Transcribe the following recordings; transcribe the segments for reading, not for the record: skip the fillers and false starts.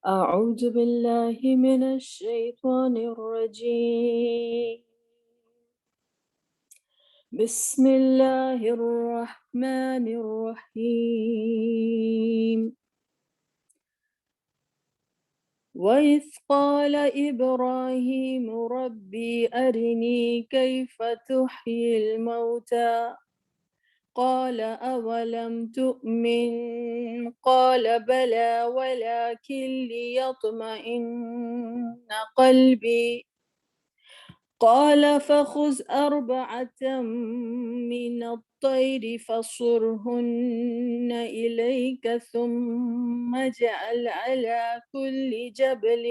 أعوذ بالله من الشيطان الرجيم. بسم الله الرحمن الرحيم. وإذ قال إبراهيم ربي أرني كيف تحيي الموتى قال أولم تؤمن قال بلى ولكن ليطمئن قلبي قال فخذ أربعة من الطير فصرهن إليك ثم اجعل على كل جبل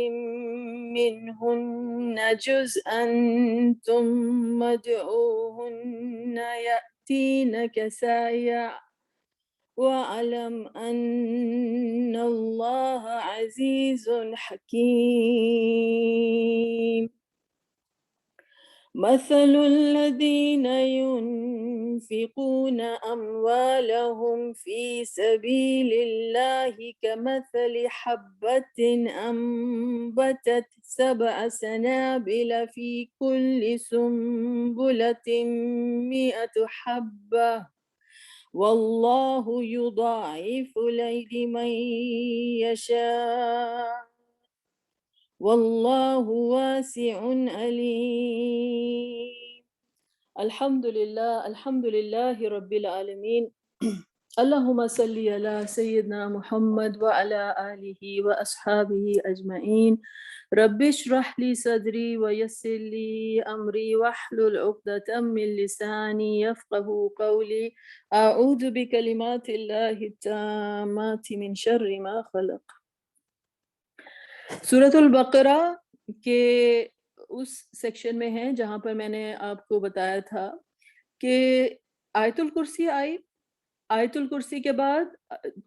منهن جزءا ثم ادعوهن يأتينك سعيا واعلم أن الله عزيز حكيم. مثل الذين ينفقون أموالهم في سبيل الله كمثل حبة أنبتت 7 سنابل في كل سنبلة 100 حبة والله يضاعف لمن يشاء والله واسع عليم. الحمد لله رب العالمين. اللهم صل على سيدنا محمد وعلى آله وأصحابه أجمعين. رب اشرح لي صدري ويسر لي أمري واحلل عقدة من لساني يفقه قولي. أعوذ بكلمات الله التامات من شر ما خلق. سورۃ البقرہ کے اس سیکشن میں ہیں جہاں پر میں نے آپ کو بتایا تھا کہ آیت الکرسی آئی. آیت الکرسی کے بعد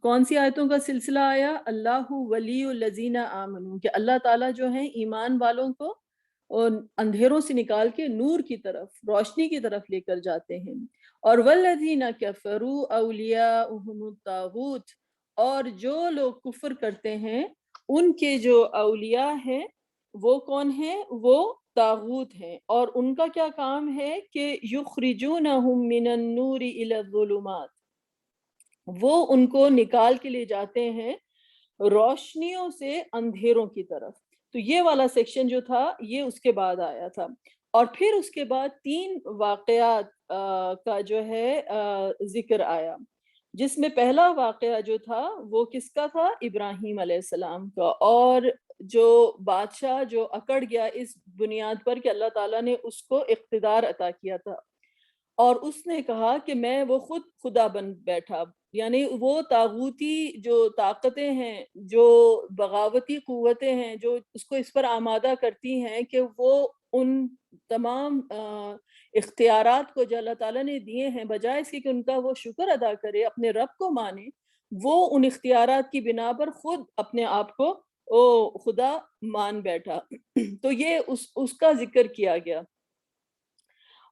کون سی آیتوں کا سلسلہ آیا؟ اللہ ولی الذین آمنوا، کہ اللہ تعالیٰ جو ہیں ایمان والوں کو اور اندھیروں سے نکال کے نور کی طرف، روشنی کی طرف لے کر جاتے ہیں. اور والذین کفروا اولیاؤہم الطاغوت، اور جو لوگ کفر کرتے ہیں ان کے جو اولیاء ہیں وہ کون ہیں؟ وہ طاغوت ہیں. اور ان کا کیا کام ہے کہ یخرجونہم من النور الی الظلمات، وہ ان کو نکال کے لے جاتے ہیں روشنیوں سے اندھیروں کی طرف. تو یہ والا سیکشن جو تھا یہ اس کے بعد آیا تھا. اور پھر اس کے بعد 3 واقعات کا جو ہے ذکر آیا، جس میں پہلا واقعہ جو تھا وہ کس کا تھا؟ ابراہیم علیہ السلام کا. اور جو بادشاہ جو اکڑ گیا اس بنیاد پر کہ اللہ تعالیٰ نے اس کو اقتدار عطا کیا تھا اور اس نے کہا کہ میں وہ خود خدا بن بیٹھا. یعنی وہ طاغوتی جو طاقتیں ہیں، جو بغاوتی قوتیں ہیں، جو اس کو اس پر آمادہ کرتی ہیں کہ وہ ان تمام اختیارات کو جو اللہ تعالیٰ نے دیے ہیں، بجائے اس کے کہ ان کا وہ شکر ادا کرے، اپنے رب کو مانے، وہ ان اختیارات کی بنا پر خود اپنے آپ کو خدا مان بیٹھا. تو یہ اس کا ذکر کیا گیا.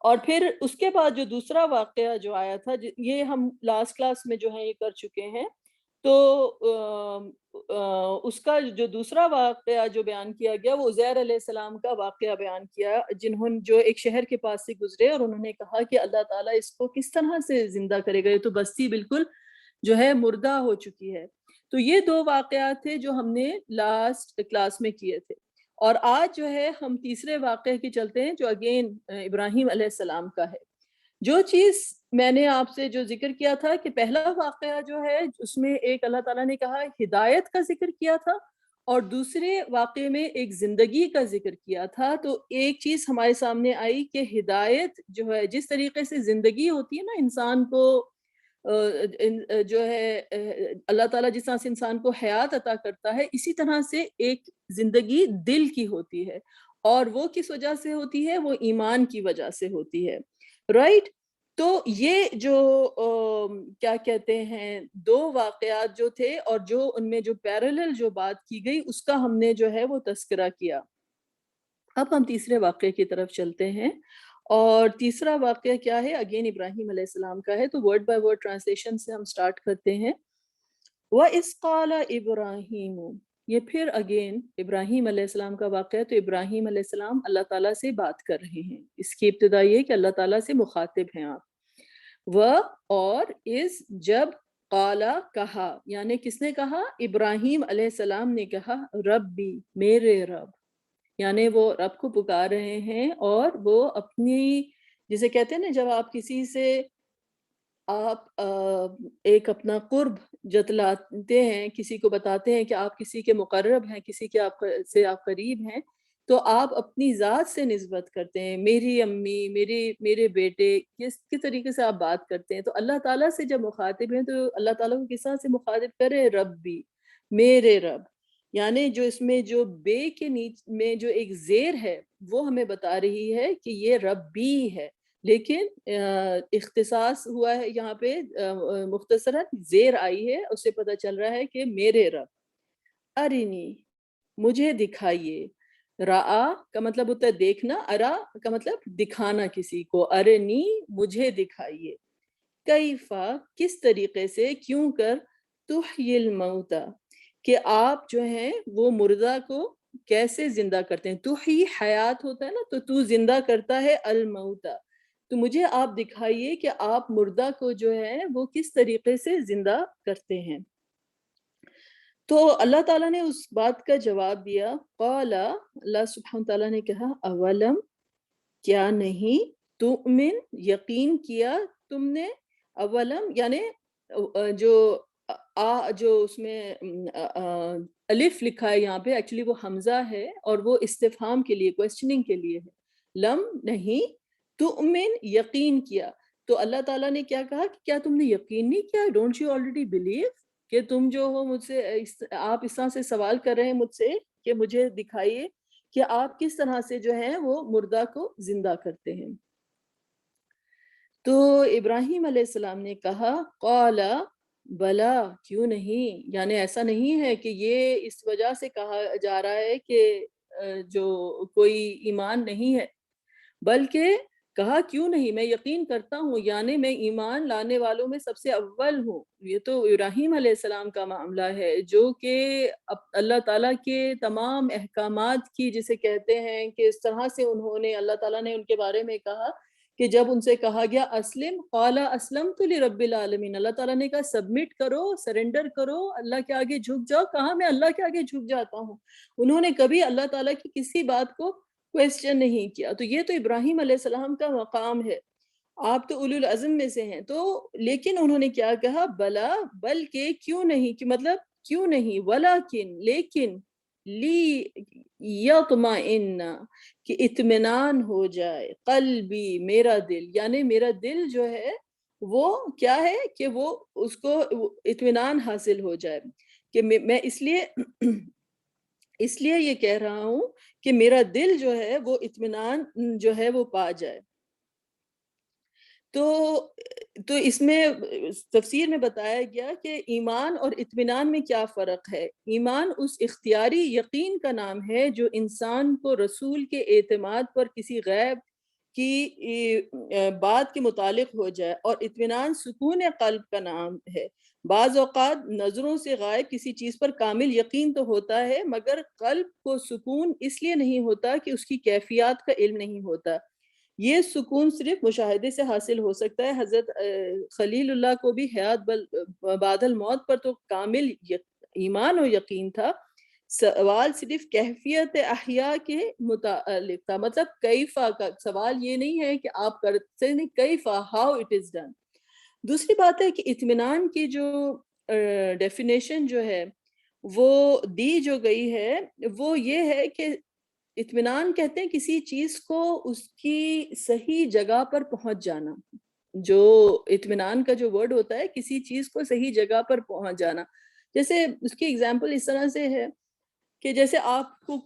اور پھر اس کے بعد جو دوسرا واقعہ جو آیا تھا، یہ ہم لاسٹ کلاس میں جو ہے یہ کر چکے ہیں. تو اس کا جو دوسرا واقعہ جو بیان کیا گیا وہ عزیر علیہ السلام کا واقعہ بیان کیا، جنہوں جو ایک شہر کے پاس سے گزرے اور انہوں نے کہا کہ اللہ تعالیٰ اس کو کس طرح سے زندہ کرے گا، یہ تو بستی بالکل جو ہے مردہ ہو چکی ہے. تو یہ 2 واقعات تھے جو ہم نے لاسٹ کلاس میں کیے تھے. اور آج جو ہے ہم تیسرے واقعے کی چلتے ہیں جو اگین ابراہیم علیہ السلام کا ہے. جو چیز میں نے آپ سے جو ذکر کیا تھا کہ پہلا واقعہ جو ہے اس میں ایک اللہ تعالیٰ نے کہا ہدایت کا ذکر کیا تھا اور دوسرے واقعے میں ایک زندگی کا ذکر کیا تھا. تو ایک چیز ہمارے سامنے آئی کہ ہدایت جو ہے، جس طریقے سے زندگی ہوتی ہے نا انسان کو جو ہے اللہ تعالیٰ جس طرح سے انسان کو حیات عطا کرتا ہے، اسی طرح سے ایک زندگی دل کی ہوتی ہے. اور وہ کس وجہ سے ہوتی ہے؟ وہ ایمان کی وجہ سے ہوتی ہے. رائٹ. تو یہ جو کیا کہتے ہیں 2 واقعات جو تھے اور جو ان میں جو پیرالل جو بات کی گئی اس کا ہم نے جو ہے وہ تذکرہ کیا. اب ہم تیسرے واقعے کی طرف چلتے ہیں اور تیسرا واقعہ کیا ہے، اگین ابراہیم علیہ السلام کا ہے، تو ورڈ بائی ورڈ ٹرانسلیشن سے ہم سٹارٹ کرتے ہیں۔ وَإِذْ قَالَ إِبْرَاهِيمُ، یہ پھر اگین ابراہیم علیہ السلام کا واقعہ ہے، تو ابراہیم علیہ السلام اللہ تعالیٰ سے بات کر رہے ہیں، اس کی ابتدا یہ کہ اللہ تعالیٰ سے مخاطب ہیں آپ۔ و اور اس جب قالا کہا، یعنی کس نے کہا، ابراہیم علیہ السلام نے کہا، ربی میرے رب، یعنی وہ رب کو پکار رہے ہیں، اور وہ اپنی، جسے کہتے ہیں نا جب آپ کسی سے آپ ایک اپنا قرب جتلاتے ہیں، کسی کو بتاتے ہیں کہ آپ کسی کے مقرب ہیں، کسی کے آپ قریب ہیں، تو آپ اپنی ذات سے نسبت کرتے ہیں، میری امی، میرے بیٹے، کس طریقے سے آپ بات کرتے ہیں۔ تو اللہ تعالیٰ سے جب مخاطب ہیں تو اللہ تعالیٰ کو کس طرح سے مخاطب کرے، ربی میرے رب، یعنی جو اس میں جو بے کے میں جو ایک زیر ہے وہ ہمیں بتا رہی ہے کہ یہ ربی ہے، لیکن اختصاص ہوا ہے یہاں پہ، مختصراً زیر آئی ہے، اس سے پتہ چل رہا ہے کہ میرے رب، ارینی مجھے دکھائیے، رآ کا مطلب ہوتا ہے دیکھنا، ارا کا مطلب دکھانا کسی کو، ارنی مجھے دکھائیے، کیفا کس طریقے سے، کیوں کر، تحیی الموتا کہ آپ جو ہیں وہ مردہ کو کیسے زندہ کرتے ہیں، تحیی حیات ہوتا ہے نا، تو زندہ کرتا ہے الموتا، تو مجھے آپ دکھائیے کہ آپ مردہ کو جو ہے وہ کس طریقے سے زندہ کرتے ہیں۔ تو اللہ تعالیٰ نے اس بات کا جواب دیا، قال اللہ سبحانہ تعالیٰ نے کہا، اولم کیا نہیں، تؤمن یقین کیا تم نے، اولم یعنی جو جو اس میں الف لکھا ہے یہاں پہ، ایکچولی وہ حمزہ ہے اور وہ استفہام کے لیے، کوسچننگ کے لیے ہے، لم نہیں، تؤمن یقین کیا، تو اللہ تعالیٰ نے کیا کہا کہ کیا تم نے یقین نہیں کیا، ڈونٹ یو آلریڈی بلیو، کہ تم جو ہو مجھ سے آپ اس طرح سے سوال کر رہے ہیں مجھ سے کہ مجھے دکھائیے کہ آپ کس طرح سے جو ہیں وہ مردہ کو زندہ کرتے ہیں۔ تو ابراہیم علیہ السلام نے کہا، قال بلا کیوں نہیں، یعنی ایسا نہیں ہے کہ یہ اس وجہ سے کہا جا رہا ہے کہ جو کوئی ایمان نہیں ہے، بلکہ کہا کیوں نہیں، میں یقین کرتا ہوں، یعنی میں ایمان لانے والوں میں سب سے اول ہوں۔ یہ تو ابراہیم علیہ السلام کا معاملہ ہے جو کہ اللہ تعالیٰ کے تمام احکامات کی، جسے کہتے ہیں کہ اس طرح سے انہوں نے، اللہ تعالیٰ نے ان کے بارے میں کہا کہ جب ان سے کہا گیا اسلم، قال اسلمت لرب العالمین، اللہ تعالیٰ نے کہا سبمٹ کرو، سرنڈر کرو، اللہ کے آگے جھک جاؤ، کہا میں اللہ کے آگے جھک جاتا ہوں، انہوں نے کبھی اللہ تعالیٰ کی کسی بات کو کویسچن نہیں کیا۔ تو یہ تو ابراہیم علیہ السلام کا مقام ہے، آپ تو اولو العزم میں سے ہیں، تو لیکن انہوں نے کیا کہا، بلا بلکہ کیوں نہیں، کہ مطلب کیوں نہیں، ولیکن لیکن، لی یطمئن کہ اطمینان ہو جائے، قلبی میرا دل، یعنی میرا دل جو ہے وہ کیا ہے کہ وہ اس کو اطمینان حاصل ہو جائے، کہ میں اس لیے یہ کہہ رہا ہوں کہ میرا دل جو ہے وہ اطمینان جو ہے وہ پا جائے۔ تو اس میں تفسیر میں بتایا گیا کہ ایمان اور اطمینان میں کیا فرق ہے۔ ایمان اس اختیاری یقین کا نام ہے جو انسان کو رسول کے اعتماد پر کسی غیب کی بات کے متعلق ہو جائے، اور اطمینان سکون قلب کا نام ہے۔ بعض اوقات نظروں سے غائب کسی چیز پر کامل یقین تو ہوتا ہے، مگر قلب کو سکون اس لیے نہیں ہوتا کہ اس کی کیفیات کا علم نہیں ہوتا، یہ سکون صرف مشاہدے سے حاصل ہو سکتا ہے۔ حضرت خلیل اللہ کو بھی حیات بعد الموت پر تو کامل ایمان و یقین تھا، سوال صرف کیفیت احیاء کے متعلق تھا، مطلب کیفا کا سوال یہ نہیں ہے کہ آپ کرتے نہیں، کیفا، ہاؤ اٹ از ڈن۔ دوسری بات ہے کہ اطمینان کی جو ڈیفینیشن جو ہے وہ دی جو گئی ہے وہ یہ ہے کہ اطمینان کہتے ہیں کسی چیز کو اس کی صحیح جگہ پر پہنچ جانا، جو اطمینان کا جو ورڈ ہوتا ہے کسی چیز کو صحیح جگہ پر پہنچ جانا، جیسے اس کی اگزامپل اس طرح سے ہے کہ جیسے آپ کو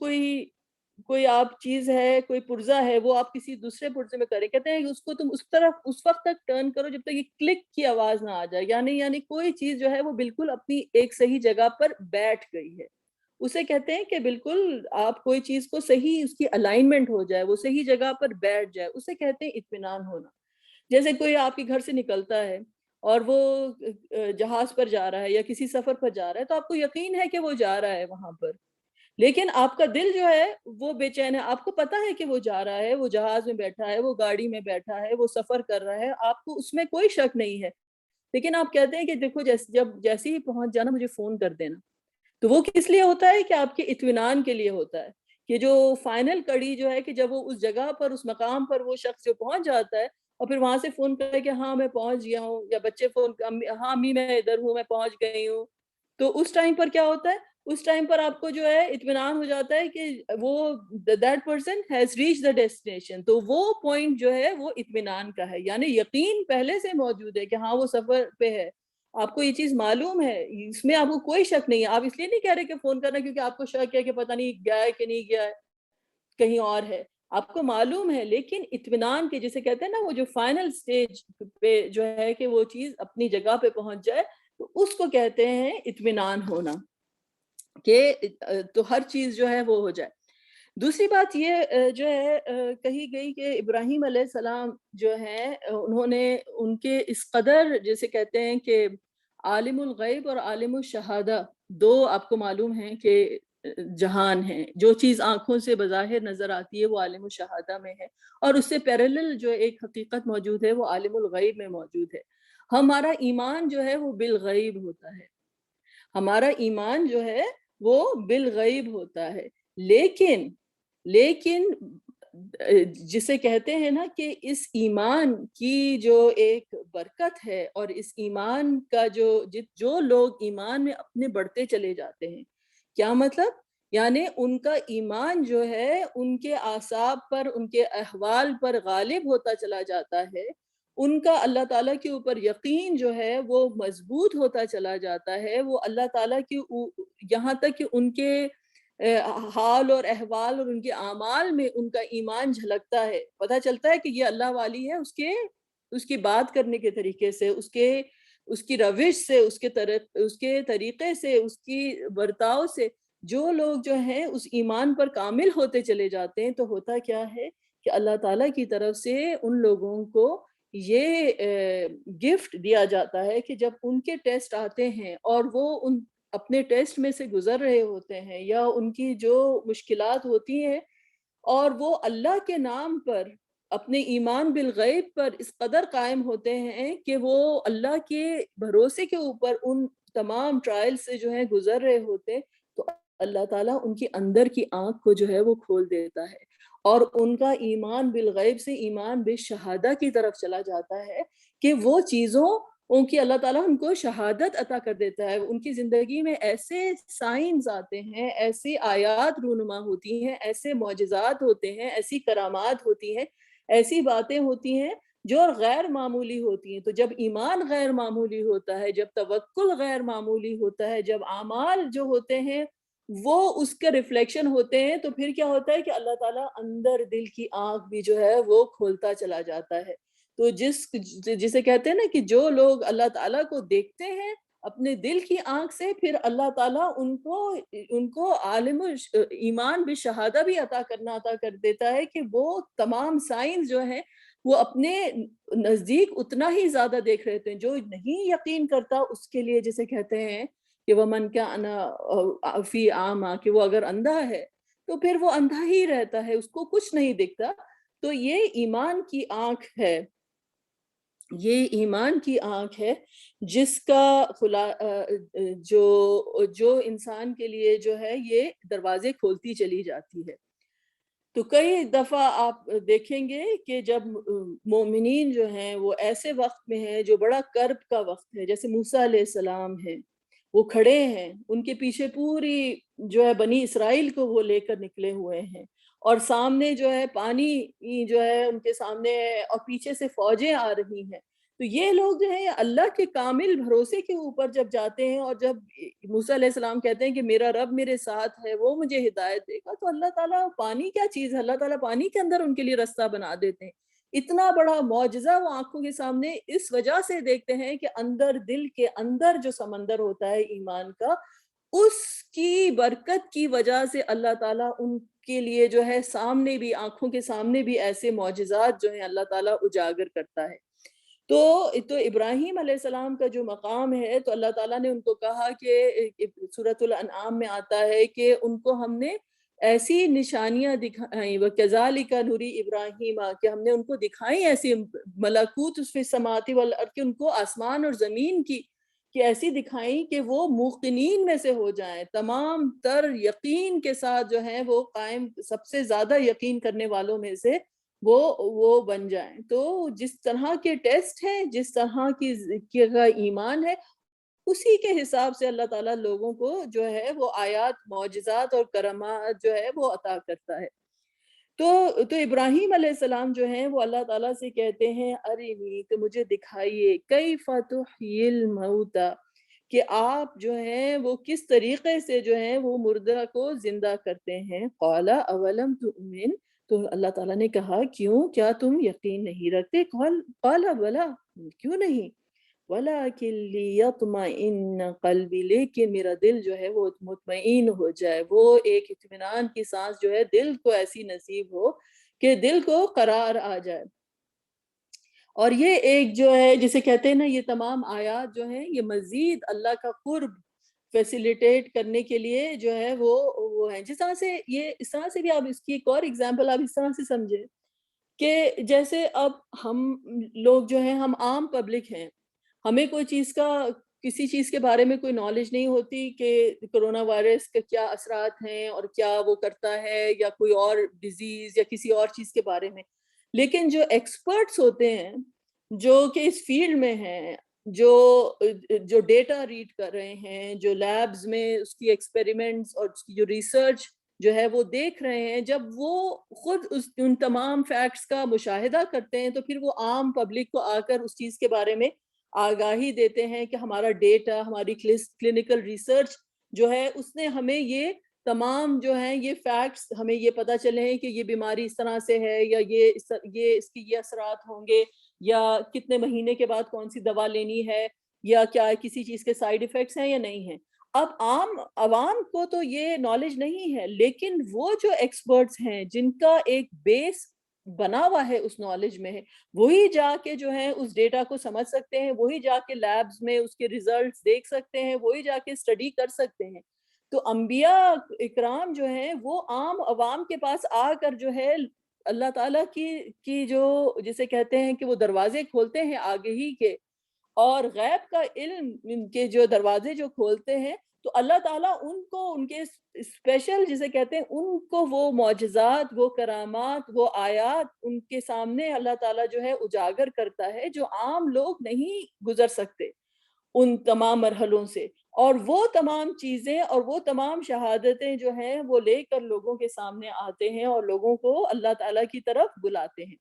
کوئی آپ چیز ہے، کوئی پرزہ ہے، وہ آپ کسی دوسرے پرزے میں کریں، کہتے ہیں اس کو تم اس طرف اس وقت تک ٹرن کرو جب تک یہ کلک کی آواز نہ آ جائے، یعنی کوئی چیز جو ہے وہ بالکل اپنی ایک صحیح جگہ پر بیٹھ گئی ہے، اسے کہتے ہیں کہ بالکل آپ کوئی چیز کو صحیح اس کی الائنمنٹ ہو جائے، وہ صحیح جگہ پر بیٹھ جائے، اسے کہتے ہیں اطمینان ہونا۔ جیسے کوئی آپ کے گھر سے نکلتا ہے اور وہ جہاز پر جا رہا ہے یا کسی سفر پر جا رہا ہے، تو آپ کو یقین ہے کہ وہ جا رہا ہے وہاں پر، لیکن آپ کا دل جو ہے وہ بے چین ہے، آپ کو پتا ہے کہ وہ جا رہا ہے، وہ جہاز میں بیٹھا ہے، وہ گاڑی میں بیٹھا ہے، وہ سفر کر رہا ہے، آپ کو اس میں کوئی شک نہیں ہے، لیکن آپ کہتے ہیں کہ دیکھو جب جیسے ہی پہنچ جانا مجھے فون کر دینا۔ تو وہ کس لیے ہوتا ہے کہ آپ کے اطمینان کے لیے ہوتا ہے، کہ جو فائنل کڑی جو ہے کہ جب وہ اس جگہ پر اس مقام پر وہ شخص جو پہنچ جاتا ہے اور پھر وہاں سے فون کرے کہ ہاں میں پہنچ گیا ہوں، یا بچے فون ہاں امی میں ادھر ہوں، میں پہنچ گئی ہوں، تو اس ٹائم پر کیا ہوتا ہے، اس ٹائم پر آپ کو جو ہے اطمینان ہو جاتا ہے کہ وہ that person has reach the destination, تو وہ پوائنٹ جو ہے وہ اطمینان کا ہے، یعنی یقین پہلے سے موجود ہے کہ ہاں وہ سفر پہ ہے، آپ کو یہ چیز معلوم ہے، اس میں آپ کو کوئی شک نہیں ہے، آپ اس لیے نہیں کہہ رہے کہ فون کرنا کیونکہ آپ کو شک ہے کہ پتہ نہیں گیا ہے کہ نہیں گیا ہے، کہیں اور ہے، آپ کو معلوم ہے، لیکن اطمینان کے جسے کہتے ہیں نا وہ جو فائنل سٹیج پہ جو ہے کہ وہ چیز اپنی جگہ پہ پہنچ جائے، تو اس کو کہتے ہیں اطمینان ہونا، کہ تو ہر چیز جو ہے وہ ہو جائے۔ دوسری بات یہ جو ہے کہی گئی کہ ابراہیم علیہ السلام جو ہیں انہوں نے ان کے اس قدر جیسے کہتے ہیں کہ عالم الغیب اور عالم الشہادہ دو آپ کو معلوم ہیں کہ جہان ہیں، جو چیز آنکھوں سے بظاہر نظر آتی ہے وہ عالم الشہادہ میں ہے، اور اس سے پیرالل جو ایک حقیقت موجود ہے وہ عالم الغیب میں موجود ہے۔ ہمارا ایمان جو ہے وہ بالغیب ہوتا ہے، ہمارا ایمان جو ہے وہ بالغیب ہوتا ہے، لیکن لیکن جسے کہتے ہیں نا کہ اس ایمان کی جو ایک برکت ہے اور اس ایمان کا جو لوگ ایمان میں اپنے بڑھتے چلے جاتے ہیں، کیا مطلب؟ یعنی ان کا ایمان جو ہے ان کے اعصاب پر، ان کے احوال پر غالب ہوتا چلا جاتا ہے، ان کا اللہ تعالیٰ کے اوپر یقین جو ہے وہ مضبوط ہوتا چلا جاتا ہے، وہ اللہ تعالیٰ کی یہاں تک کہ ان کے حال اور احوال اور ان کے اعمال میں ان کا ایمان جھلکتا ہے، پتہ چلتا ہے کہ یہ اللہ والی ہے، اس کی بات کرنے کے طریقے سے، اس کی روش سے، اس کے طریقے سے، اس کی برتاؤ سے، جو لوگ جو ہیں اس ایمان پر کامل ہوتے چلے جاتے ہیں، تو ہوتا کیا ہے کہ اللہ تعالیٰ کی طرف سے ان لوگوں کو یہ گفٹ دیا جاتا ہے کہ جب ان کے ٹیسٹ آتے ہیں اور وہ ان اپنے ٹیسٹ میں سے گزر رہے ہوتے ہیں یا ان کی جو مشکلات ہوتی ہیں اور وہ اللہ کے نام پر اپنے ایمان بالغیب پر اس قدر قائم ہوتے ہیں کہ وہ اللہ کے بھروسے کے اوپر ان تمام ٹرائل سے جو ہے گزر رہے ہوتے، تو اللہ تعالیٰ ان کی اندر کی آنکھ کو جو ہے وہ کھول دیتا ہے اور ان کا ایمان بالغیب سے ایمان بالشہادہ کی طرف چلا جاتا ہے کہ وہ چیزوں ان کی اللہ تعالیٰ ان کو شہادت عطا کر دیتا ہے، ان کی زندگی میں ایسے سائنز آتے ہیں، ایسی آیات رونما ہوتی ہیں، ایسے معجزات ہوتے ہیں، ایسی کرامات ہوتی ہیں، ایسی باتیں ہوتی ہیں جو غیر معمولی ہوتی ہیں۔ تو جب ایمان غیر معمولی ہوتا ہے، جب توکل غیر معمولی ہوتا ہے، جب اعمال جو ہوتے ہیں وہ اس کے ریفلیکشن ہوتے ہیں، تو پھر کیا ہوتا ہے کہ اللہ تعالیٰ اندر دل کی آنکھ بھی جو ہے وہ کھولتا چلا جاتا ہے۔ تو جسے کہتے ہیں نا کہ جو لوگ اللہ تعالیٰ کو دیکھتے ہیں اپنے دل کی آنکھ سے، پھر اللہ تعالیٰ ان کو عالم ایمان بالشہادہ بھی عطا کر دیتا ہے کہ وہ تمام سائنس جو ہیں وہ اپنے نزدیک اتنا ہی زیادہ دیکھ رہے تھے، جو نہیں یقین کرتا اس کے لیے جسے کہتے ہیں کہ وہ من کا انا فی عامہ، کہ وہ اگر اندھا ہے تو پھر وہ اندھا ہی رہتا ہے، اس کو کچھ نہیں دکھتا۔ تو یہ ایمان کی آنکھ ہے، یہ ایمان کی آنکھ ہے جس کا جو انسان کے لیے جو ہے یہ دروازے کھولتی چلی جاتی ہے۔ تو کئی دفعہ آپ دیکھیں گے کہ جب مومنین جو ہیں وہ ایسے وقت میں ہیں جو بڑا کرب کا وقت ہے، جیسے موسیٰ علیہ السلام ہیں، وہ کھڑے ہیں، ان کے پیچھے پوری جو ہے بنی اسرائیل کو وہ لے کر نکلے ہوئے ہیں، اور سامنے جو ہے پانی جو ہے ان کے سامنے ہے اور پیچھے سے فوجیں آ رہی ہیں۔ تو یہ لوگ جو ہیں اللہ کے کامل بھروسے کے اوپر جب جاتے ہیں، اور جب موسیٰ علیہ السلام کہتے ہیں کہ میرا رب میرے ساتھ ہے، وہ مجھے ہدایت دے گا، تو اللہ تعالیٰ پانی کیا چیز ہے، اللہ تعالیٰ پانی کے اندر ان کے لیے رستہ بنا دیتے ہیں۔ اتنا بڑا معجزہ وہ آنکھوں کے سامنے اس وجہ سے دیکھتے ہیں کہ اندر دل کے اندر جو سمندر ہوتا ہے ایمان کا، اس کی برکت کی وجہ سے اللہ تعالیٰ ان کے لیے جو ہے سامنے بھی، آنکھوں کے سامنے بھی ایسے معجزات جو ہیں اللہ تعالیٰ اجاگر کرتا ہے. تو ابراہیم علیہ السلام کا جو مقام ہے، تو اللہ تعالیٰ نے ان کو کہا کہ سورۃ الانعام میں آتا ہے کہ ان کو ہم نے ایسی نشانیاں دکھائیں، وَكَذَلِكَ نُرِي إِبْرَاهِيمَ، کہ ہم نے ان کو دکھائیں ایسی ملکوت فی السماوات والارض، کہ ان کو آسمان اور زمین کی کہ ایسی دکھائیں کہ وہ موقنین میں سے ہو جائیں، تمام تر یقین کے ساتھ جو ہیں وہ قائم، سب سے زیادہ یقین کرنے والوں میں سے وہ بن جائیں. تو جس طرح کے ٹیسٹ ہیں، جس طرح کی کا ایمان ہے، اسی کے حساب سے اللہ تعالیٰ لوگوں کو جو ہے وہ آیات، معجزات اور کرامات جو ہے وہ عطا کرتا ہے. تو ابراہیم علیہ السلام جو ہیں وہ اللہ تعالیٰ سے کہتے ہیں ارینی، کہ مجھے دکھائیے کیف تحیی الموتی، کہ آپ جو ہیں وہ کس طریقے سے جو ہیں وہ مردہ کو زندہ کرتے ہیں. قال اولم تؤمن، تو اللہ تعالیٰ نے کہا کیوں، کیا تم یقین نہیں رکھتے؟ قال بلا، کیوں نہیں، وَلَكِنْ لِيَطْمَئِنَّ قَلْبِي، لیکن میرا دل جو ہے وہ مطمئن ہو جائے، وہ ایک اطمینان کی سانس جو ہے دل کو ایسی نصیب ہو کہ دل کو قرار آ جائے. اور یہ ایک جو ہے جسے کہتے ہیں نا، یہ تمام آیات جو ہیں یہ مزید اللہ کا قرب فیسیلیٹیٹ کرنے کے لیے جو ہے وہ ہیں. جس طرح سے یہ، اس طرح سے بھی آپ اس کی ایک اور اگزامپل آپ اس طرح سے سمجھیں کہ جیسے اب ہم لوگ جو ہیں، ہم عام پبلک ہیں، ہمیں کوئی چیز کا، کسی چیز کے بارے میں کوئی نالج نہیں ہوتی کہ کرونا وائرس کے کیا اثرات ہیں اور کیا وہ کرتا ہے، یا کوئی اور ڈیزیز یا کسی اور چیز کے بارے میں. لیکن جو ایکسپرٹس ہوتے ہیں، جو کہ اس فیلڈ میں ہیں، جو ڈیٹا ریڈ کر رہے ہیں، جو لیبز میں اس کی ایکسپیریمنٹس اور اس کی جو ریسرچ جو ہے وہ دیکھ رہے ہیں، جب وہ خود ان تمام فیکٹس کا مشاہدہ کرتے ہیں، تو پھر وہ عام پبلک کو آ کر اس چیز کے بارے میں آگاہی دیتے ہیں کہ ہمارا ڈیٹا، ہماری کلینکل ریسرچ جو ہے اس نے ہمیں یہ تمام جو ہیں یہ فیکٹس ہمیں یہ پتہ چلے ہیں کہ یہ بیماری اس طرح سے ہے، یا یہ اس کی یہ اثرات ہوں گے، یا کتنے مہینے کے بعد کون سی دوا لینی ہے، یا کیا کسی چیز کے سائیڈ ایفیکٹس ہیں یا نہیں ہیں. اب عام عوام کو تو یہ نالج نہیں ہے، لیکن وہ جو ایکسپرٹس ہیں جن کا ایک بیس بنا ہوا ہے اس نالج میں، وہی جا کے جو ہے اس ڈیٹا کو سمجھ سکتے ہیں، وہی جا کے لیبز میں اس کے ریزلٹس دیکھ سکتے ہیں، وہی جا کے اسٹڈی کر سکتے ہیں. تو انبیاء اکرام جو ہیں وہ عام عوام کے پاس آ کر جو ہے اللہ تعالیٰ کی جو جسے کہتے ہیں کہ وہ دروازے کھولتے ہیں آگہی کے، اور غیب کا علم ان کے جو دروازے جو کھولتے ہیں، تو اللہ تعالیٰ ان کو ان کے اسپیشل جسے کہتے ہیں ان کو وہ معجزات، وہ کرامات، وہ آیات ان کے سامنے اللہ تعالیٰ جو ہے اجاگر کرتا ہے، جو عام لوگ نہیں گزر سکتے ان تمام مرحلوں سے. اور وہ تمام چیزیں اور وہ تمام شہادتیں جو ہیں وہ لے کر لوگوں کے سامنے آتے ہیں اور لوگوں کو اللہ تعالیٰ کی طرف بلاتے ہیں.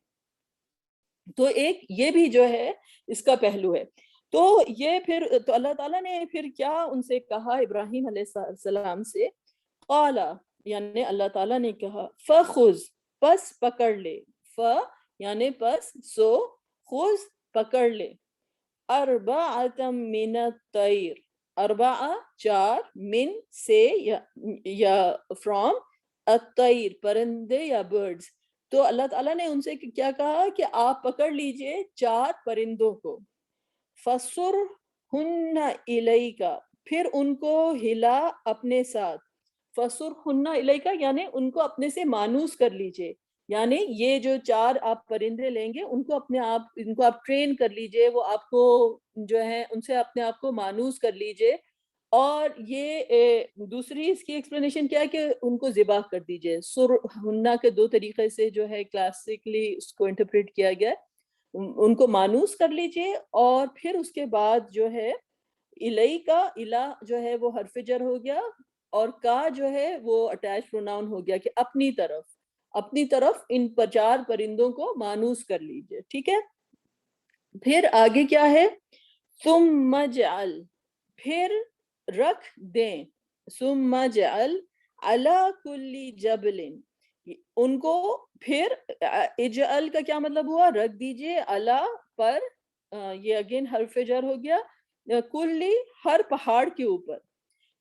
تو ایک یہ بھی جو ہے اس کا پہلو ہے. تو یہ پھر تو اللہ تعالیٰ نے پھر کیا ان سے کہا، ابراہیم علیہ السلام سے، قالا، یعنی اللہ تعالیٰ نے کہا، فخذ، پس پکڑ لے، یعنی پس، سو، خذ، پکڑ لے، اربعۃ من الطیر، اربعہ، چار، من سے یا فرام، الطیر، پرندے یا برڈز. تو اللہ تعالیٰ نے ان سے کیا کہا کہ آپ پکڑ لیجئے 4 پرندوں کو، فَصُرْهُنَّ إِلَيْكَ، پھر ان کو ہلا اپنے ساتھ، فَصُرْهُنَّ إِلَيْكَ یعنی ان کو اپنے سے مانوس کر لیجئے. یعنی یہ جو 4 آپ پرندے لیں گے ان کو آپ ٹرین کر لیجئے، وہ آپ کو جو ہے ان سے اپنے آپ کو مانوس کر لیجئے. اور یہ دوسری اس کی ایکسپلینیشن کیا ہے کہ ان کو ذبح کر دیجئے. سرہنہ کے 2 طریقے سے جو ہے کلاسیکلی اس کو انٹرپریٹ کیا گیا ہے. ان کو مانوس کر لیجئے، اور پھر اس کے بعد جو ہے الی کا، الا جو ہے وہ حرف جر ہو گیا، اور کا جو ہے وہ اٹیچ پروناؤن ہو گیا کہ اپنی طرف ان 4 پرندوں کو مانوس کر لیجئے. ٹھیک ہے. پھر آگے کیا ہے، ثم اجعل، پھر رکھ دیں، ثم اجعل علی کل جبل، ان کو پھر اجعل کا کیا مطلب ہوا، رکھ دیجئے، علی پر، یہ اگین حرف جر ہو گیا، کلی ہر پہاڑ کے اوپر،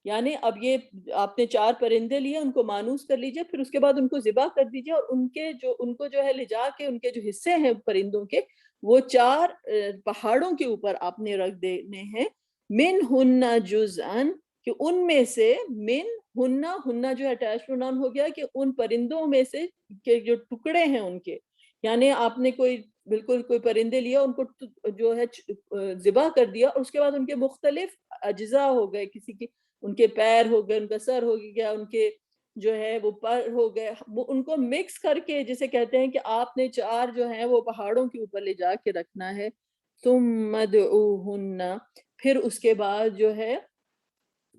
یعنی اب یہ آپ نے 4 پرندے لیے، ان کو مانوس کر لیجئے، پھر اس کے بعد ان کو ذبح کر دیجئے، اور ان کو جو ہے لے جا کے ان کے جو حصے ہیں پرندوں کے، وہ 4 پہاڑوں کے اوپر آپ نے رکھ دینے ہیں، من ہن جزءن، کہ ان میں سے، من ہننا جو اٹیچ پروناؤن ہو گیا کہ ان پرندوں میں سے کہ جو ٹکڑے ہیں ان کے، یعنی آپ نے بالکل کوئی پرندے لیا، ان کو جو ہے ذبح کر دیا، اور اس کے بعد ان کے مختلف اجزاء ہو گئے، کسی کی ان کے پیر ہو گئے، ان کا سر ہو گیا، ان کے جو ہے وہ پر ہو گئے، وہ ان کو مکس کر کے جسے کہتے ہیں کہ آپ نے 4 جو ہیں وہ پہاڑوں کے اوپر لے جا کے رکھنا ہے. ثم ادعوہن، پھر اس کے بعد جو ہے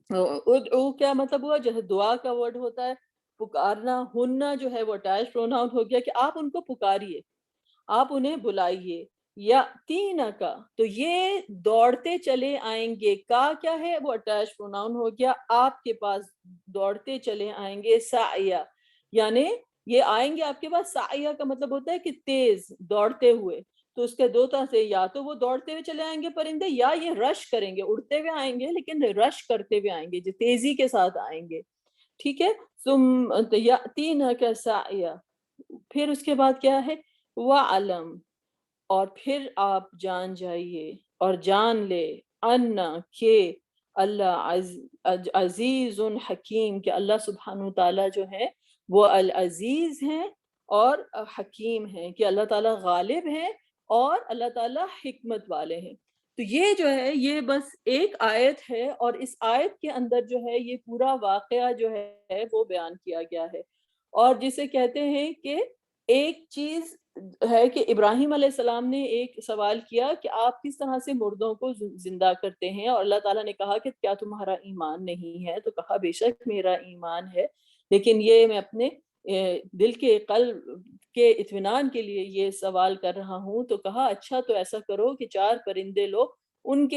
ادعو کیا مطلب ہوا، جیسے دعا کا ورڈ ہوتا ہے پکارنا، ہننا جو ہے وہ اٹیچ پروناؤن ہو گیا کہ آپ ان کو پکاریے، آپ انہیں بلائیے. یا تین کا، تو یہ دوڑتے چلے آئیں گے، کا کیا ہے وہ اٹیچ پروناؤن ہو گیا، آپ کے پاس دوڑتے چلے آئیں گے، سعیا، یعنی یہ آئیں گے آپ کے پاس، سعیا کا مطلب ہوتا ہے کہ تیز دوڑتے ہوئے. تو اس کے 2 طرح سے، یا تو وہ دوڑتے ہوئے چلے آئیں گے پرندے، یا یہ رش کریں گے، اڑتے ہوئے آئیں گے لیکن رش کرتے ہوئے آئیں گے، جو تیزی کے ساتھ آئیں گے. ٹھیک ہے. ثم یأتینک سعیا، پھر اس کے بعد کیا ہے، وَعَلَم، اور پھر آپ جان جائیے اور جان لے، انا کہ اللہ عزیز حکیم، کہ اللہ سبحانہ تعالیٰ جو ہے وہ العزیز ہیں اور حکیم ہیں، کہ اللہ تعالیٰ غالب ہیں اور اللہ تعالیٰ حکمت والے ہیں. تو یہ جو ہے یہ بس ایک آیت ہے، اور اس آیت کے اندر جو ہے یہ پورا واقعہ جو ہے وہ بیان کیا گیا ہے. اور جسے کہتے ہیں کہ ایک چیز ہے کہ ابراہیم علیہ السلام نے ایک سوال کیا کہ آپ کس طرح سے مردوں کو زندہ کرتے ہیں، اور اللہ تعالیٰ نے کہا کہ کیا تمہارا ایمان نہیں ہے، تو کہا بے شک میرا ایمان ہے، لیکن یہ میں اپنے دل کے قلب کے اطمینان کے لیے یہ سوال کر رہا ہوں. تو کہا اچھا تو ایسا کرو کہ 4 پرندے لو، ان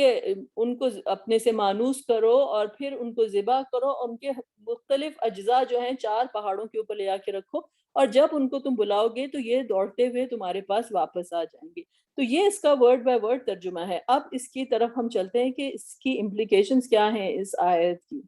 کو اپنے سے مانوس کرو، اور پھر ان کو ذبح کرو، اور ان کے مختلف اجزاء جو ہیں 4 پہاڑوں کے اوپر لے جا کے رکھو، اور جب ان کو تم بلاؤ گے تو یہ دوڑتے ہوئے تمہارے پاس واپس آ جائیں گے. تو یہ اس کا ورڈ بائی ورڈ ترجمہ ہے. اب اس کی طرف ہم چلتے ہیں کہ اس کی امپلیکیشنز کیا ہیں اس آیت کی.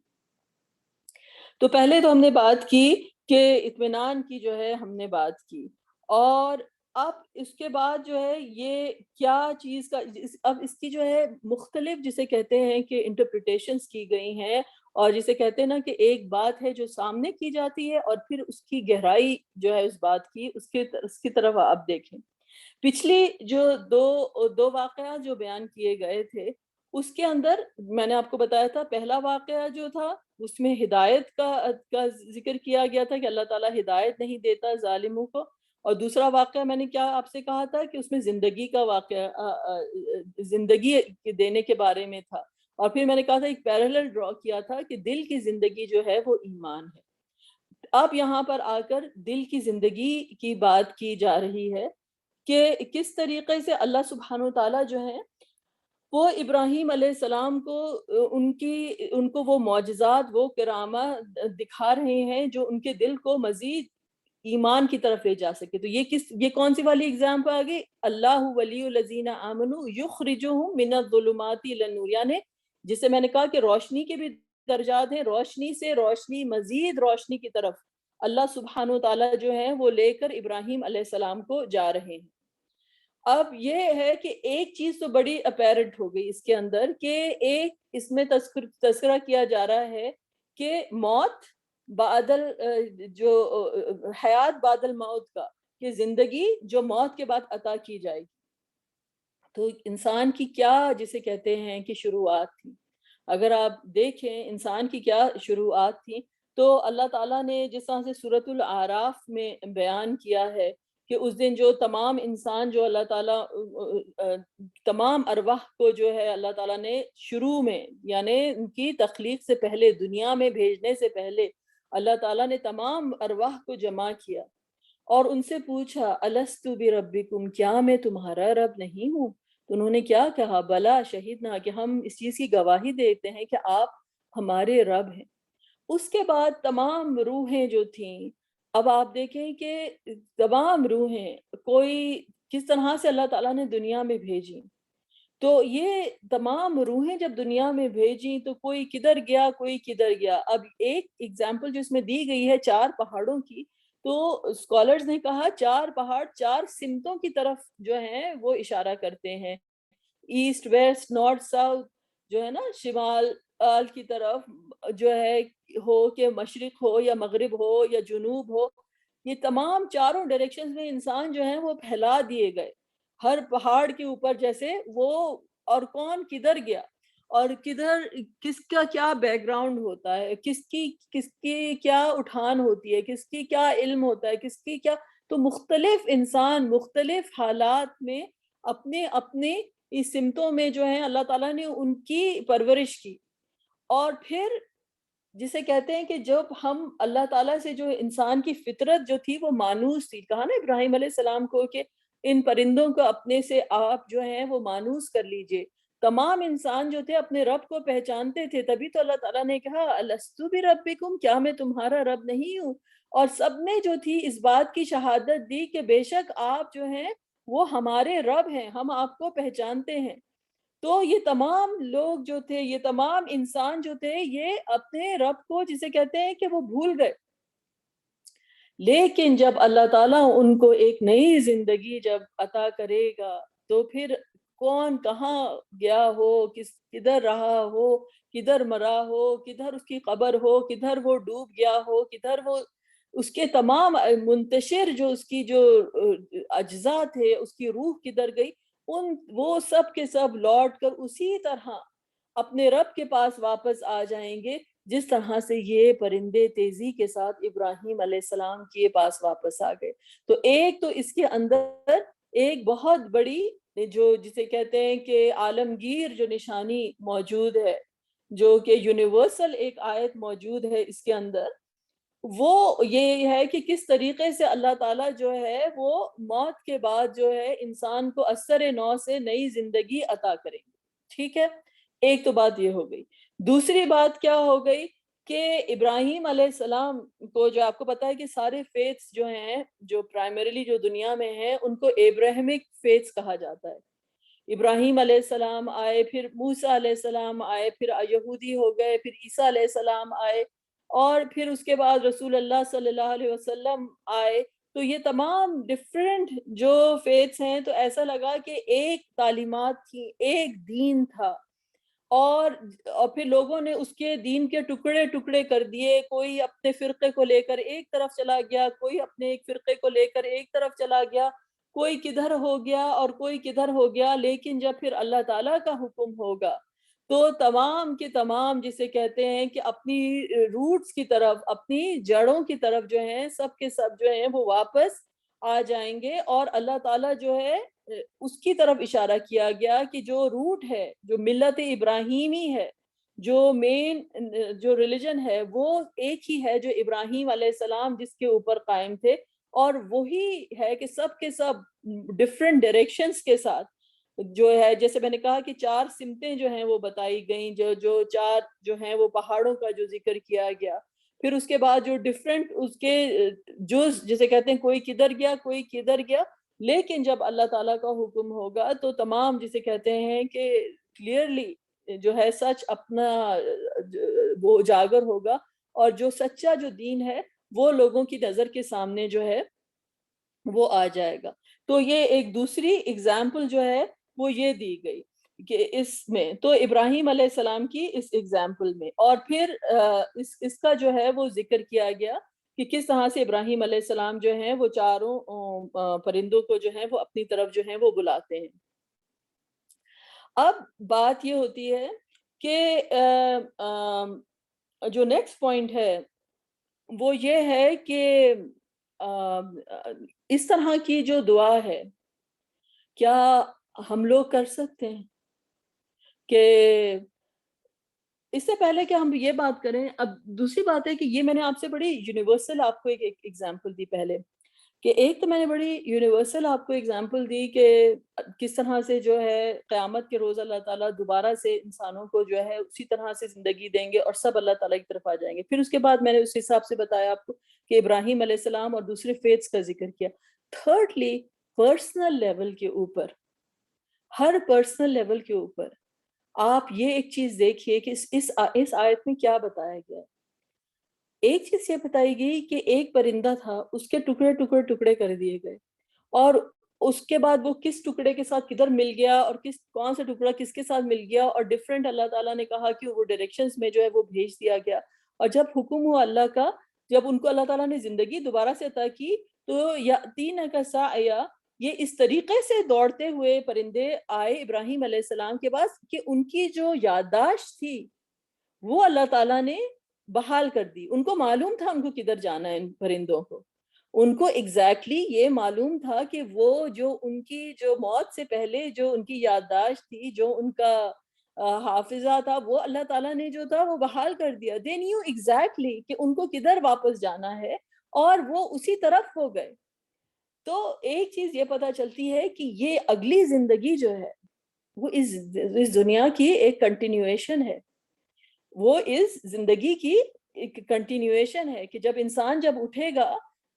تو پہلے تو ہم نے بات کی کہ اطمینان کی جو ہے ہم نے بات کی، اور اب اس کے بعد جو ہے یہ کیا چیز کا، اب اس کی جو ہے مختلف جسے کہتے ہیں کہ انٹرپریٹیشنز کی گئی ہیں، اور جسے کہتے ہیں نا کہ ایک بات ہے جو سامنے کی جاتی ہے، اور پھر اس کی گہرائی جو ہے اس بات کی، اس کی طرف آپ دیکھیں. پچھلی جو دو واقعات جو بیان کیے گئے تھے، اس کے اندر میں نے آپ کو بتایا تھا، پہلا واقعہ جو تھا اس میں ہدایت کا ذکر کیا گیا تھا کہ اللہ تعالیٰ ہدایت نہیں دیتا ظالموں کو، اور دوسرا واقعہ میں نے کیا آپ سے کہا تھا کہ اس میں زندگی کا واقعہ، زندگی دینے کے بارے میں تھا، اور پھر میں نے کہا تھا ایک پیرالل ڈرا کیا تھا کہ دل کی زندگی جو ہے وہ ایمان ہے. اب یہاں پر آ کر دل کی زندگی کی بات کی جا رہی ہے کہ کس طریقے سے اللہ سبحانہ تعالیٰ جو ہے وہ ابراہیم علیہ السلام کو ان کو وہ معجزات، وہ کرامات دکھا رہے ہیں جو ان کے دل کو مزید ایمان کی طرف لے جا سکے. تو یہ کون سی والی ایگزامپل آ گئی، اللہ ولی الذین آمنوا یخرجہم من الظلمات الی النور، یعنی جسے میں نے کہا کہ روشنی کے بھی درجات ہیں، روشنی سے روشنی، مزید روشنی کی طرف اللہ سبحانہ تعالیٰ جو ہے وہ لے کر ابراہیم علیہ السلام کو جا رہے ہیں. اب یہ ہے کہ ایک چیز تو بڑی اپیرنٹ ہو گئی اس کے اندر، کہ ایک اس میں تذکرہ کیا جا رہا ہے کہ موت بادل جو حیات بادل موت کا، کہ زندگی جو موت کے بعد عطا کی جائے گی. تو انسان کی کیا جسے کہتے ہیں کہ شروعات تھی، اگر آپ دیکھیں انسان کی کیا شروعات تھی، تو اللہ تعالیٰ نے جس طرح سے سورۃ الاعراف میں بیان کیا ہے کہ اس دن جو تمام انسان جو اللہ تعالیٰ تمام ارواح کو جو ہے اللہ تعالیٰ نے شروع میں، یعنی ان کی تخلیق سے پہلے، دنیا میں بھیجنے سے پہلے اللہ تعالیٰ نے تمام ارواح کو جمع کیا اور ان سے پوچھا الستُ بربکم، کیا میں تمہارا رب نہیں ہوں؟ تو انہوں نے کیا کہا، بلا شہیدنا، کہ ہم اس چیز کی گواہی دیتے ہیں کہ آپ ہمارے رب ہیں. اس کے بعد تمام روحیں جو تھیں، اب آپ دیکھیں کہ تمام روحیں کوئی کس طرح سے اللہ تعالیٰ نے دنیا میں بھیجی. تو یہ تمام روحیں جب دنیا میں بھیجیں تو کوئی کدھر گیا کوئی کدھر گیا. اب ایک ایگزامپل جو اس میں دی گئی ہے 4 پہاڑوں کی، تو اسکالرز نے کہا 4 پہاڑ 4 سمتوں کی طرف جو ہیں وہ اشارہ کرتے ہیں، ایسٹ ویسٹ نارتھ ساؤتھ، جو ہے نا شمال کی طرف، جو ہے ہو کہ مشرق ہو یا مغرب ہو یا جنوب ہو، یہ تمام چاروں ڈائریکشنز میں انسان جو ہیں وہ پھیلا دیے گئے ہر پہاڑ کے اوپر جیسے وہ. اور کون کدھر گیا اور کدھر کس کا کیا بیک گراؤنڈ ہوتا ہے، کس کی کیا اٹھان ہوتی ہے، کس کی کیا علم ہوتا ہے، کس کی کیا. تو مختلف انسان مختلف حالات میں اپنے اپنے اس سمتوں میں جو ہیں اللہ تعالیٰ نے ان کی پرورش کی. اور پھر جسے کہتے ہیں کہ جب ہم اللہ تعالیٰ سے جو انسان کی فطرت جو تھی وہ مانوس تھی، کہا نا ابراہیم علیہ السلام کو کہ ان پرندوں کو اپنے سے آپ جو ہیں وہ مانوس کر لیجئے. تمام انسان جو تھے اپنے رب کو پہچانتے تھے، تبھی تو اللہ تعالیٰ نے کہا الستو بربکم، کیا میں تمہارا رب نہیں ہوں. اور سب نے جو تھی اس بات کی شہادت دی کہ بے شک آپ جو ہیں وہ ہمارے رب ہیں، ہم آپ کو پہچانتے ہیں. تو یہ تمام لوگ جو تھے، یہ تمام انسان جو تھے، یہ اپنے رب کو جسے کہتے ہیں کہ وہ بھول گئے. لیکن جب اللہ تعالیٰ ان کو ایک نئی زندگی جب عطا کرے گا تو پھر کون کہاں گیا ہو، کدھر رہا ہو، کدھر مرا ہو، کدھر اس کی قبر ہو، کدھر وہ ڈوب گیا ہو، کدھر وہ اس کے تمام منتشر جو اس کی جو اجزاء تھے، اس کی روح کدھر گئی، وہ سب کے سب لوٹ کر اسی طرح اپنے رب کے پاس واپس آ جائیں گے جس طرح سے یہ پرندے تیزی کے ساتھ ابراہیم علیہ السلام کے پاس واپس آ گئے. تو ایک تو اس کے اندر ایک بہت بڑی جو جسے کہتے ہیں کہ عالمگیر جو نشانی موجود ہے، جو کہ یونیورسل ایک آیت موجود ہے اس کے اندر، وہ یہ ہے کہ کس طریقے سے اللہ تعالیٰ جو ہے وہ موت کے بعد جو ہے انسان کو اثر نو سے نئی زندگی عطا کریں گے. ٹھیک ہے، ایک تو بات یہ ہو گئی. دوسری بات کیا ہو گئی کہ ابراہیم علیہ السلام کو، جو آپ کو پتا ہے کہ سارے فیتھس جو ہیں جو پرائمریلی جو دنیا میں ہیں ان کو ابراہیمک فیتھس کہا جاتا ہے. ابراہیم علیہ السلام آئے، پھر موسیٰ علیہ السلام آئے، پھر یہودی ہو گئے، پھر عیسیٰ علیہ السلام آئے، اور پھر اس کے بعد رسول اللہ صلی اللہ علیہ وسلم آئے. تو یہ تمام ڈفرینٹ جو فیتھس ہیں، تو ایسا لگا کہ ایک تعلیمات تھی، ایک دین تھا، اور پھر لوگوں نے اس کے دین کے ٹکڑے ٹکڑے کر دیے. کوئی اپنے فرقے کو لے کر ایک طرف چلا گیا، کوئی اپنے ایک فرقے کو لے کر ایک طرف چلا گیا، کوئی کدھر ہو گیا اور کوئی کدھر ہو گیا. لیکن جب پھر اللہ تعالیٰ کا حکم ہوگا تو تمام کے تمام جسے کہتے ہیں کہ اپنی روٹس کی طرف، اپنی جڑوں کی طرف جو ہیں سب کے سب جو ہیں وہ واپس آ جائیں گے. اور اللہ تعالیٰ جو ہے اس کی طرف اشارہ کیا گیا کہ جو روٹ ہے، جو ملت ابراہیمی ہے، جو مین جو ریلیجن ہے، وہ ایک ہی ہے جو ابراہیم علیہ السلام جس کے اوپر قائم تھے. اور وہی ہے کہ سب کے سب ڈفرینٹ ڈائریکشنز کے ساتھ جو ہے، جیسے میں نے کہا کہ 4 سمتیں جو ہیں وہ بتائی گئیں، جو 4 جو ہیں وہ پہاڑوں کا جو ذکر کیا گیا. پھر اس کے بعد جو ڈفرینٹ اس کے جز جسے کہتے ہیں کوئی کدھر گیا کوئی کدھر گیا. لیکن جب اللہ تعالیٰ کا حکم ہوگا تو تمام جسے کہتے ہیں کہ کلیئرلی جو ہے سچ اپنا وہ اجاگر ہوگا، اور جو سچا جو دین ہے وہ لوگوں کی نظر کے سامنے جو ہے وہ آ جائے گا. تو یہ ایک دوسری اگزامپل جو ہے وہ یہ دی گئی کہ اس میں تو ابراہیم علیہ السلام کی اس اگزامپل میں، اور پھر اس کا جو ہے وہ ذکر کیا گیا کہ کس طرح سے ابراہیم علیہ السلام جو ہیں وہ چاروں پرندوں کو جو ہیں وہ اپنی طرف جو ہیں وہ بلاتے ہیں. اب بات یہ ہوتی ہے کہ جو نیکسٹ پوائنٹ ہے وہ یہ ہے کہ اس طرح کی جو دعا ہے کیا ہم لوگ کر سکتے ہیں؟ کہ اس سے پہلے کہ ہم یہ بات کریں، اب دوسری بات ہے کہ یہ میں نے آپ سے بڑی یونیورسل آپ کو ایک ایگزامپل دی پہلے، کہ ایک تو میں نے بڑی یونیورسل آپ کو ایگزامپل دی کہ کس طرح سے جو ہے قیامت کے روز اللہ تعالیٰ دوبارہ سے انسانوں کو جو ہے اسی طرح سے زندگی دیں گے اور سب اللہ تعالیٰ کی طرف آ جائیں گے. پھر اس کے بعد میں نے اس حساب سے بتایا آپ کو کہ ابراہیم علیہ السلام اور دوسرے فیتھس کا ذکر کیا. تھرڈلی پرسنل لیول کے اوپر ہر پرسنل لیول کے اوپر آپ یہ ایک چیز دیکھیے کہ اس آیت میں کیا بتایا گیا ہے. ایک چیز یہ بتائی گئی کہ ایک پرندہ تھا، اس کے ٹکڑے ٹکڑے ٹکڑے کر دیے گئے، اور اس کے بعد وہ کس ٹکڑے کے ساتھ کدھر مل گیا اور کون سا ٹکڑا کس کے ساتھ مل گیا، اور ڈفرینٹ اللہ تعالیٰ نے کہا کہ وہ ڈائریکشنز میں جو ہے وہ بھیج دیا گیا. اور جب حکم ہوا اللہ کا، جب ان کو اللہ تعالیٰ نے زندگی دوبارہ سے عطا کی، تو یاتین کا سعیا، یہ اس طریقے سے دوڑتے ہوئے پرندے آئے ابراہیم علیہ السلام کے پاس کہ ان کی جو یادداشت تھی وہ اللہ تعالیٰ نے بحال کر دی. ان کو معلوم تھا ان کو کدھر جانا ہے. ان پرندوں کو ان کو ایگزیکٹلی یہ معلوم تھا کہ وہ جو ان کی جو موت سے پہلے جو ان کی یادداشت تھی، جو ان کا حافظہ تھا، وہ اللہ تعالیٰ نے جو تھا وہ بحال کر دیا. دے نیو ایگزیکٹلی کہ ان کو کدھر واپس جانا ہے، اور وہ اسی طرف ہو گئے. تو ایک چیز یہ پتہ چلتی ہے کہ یہ اگلی زندگی جو ہے وہ اس دنیا کی ایک کنٹینیویشن ہے. وہ اس زندگی کی ایک کنٹینیویشن ہے کہ جب انسان جب اٹھے گا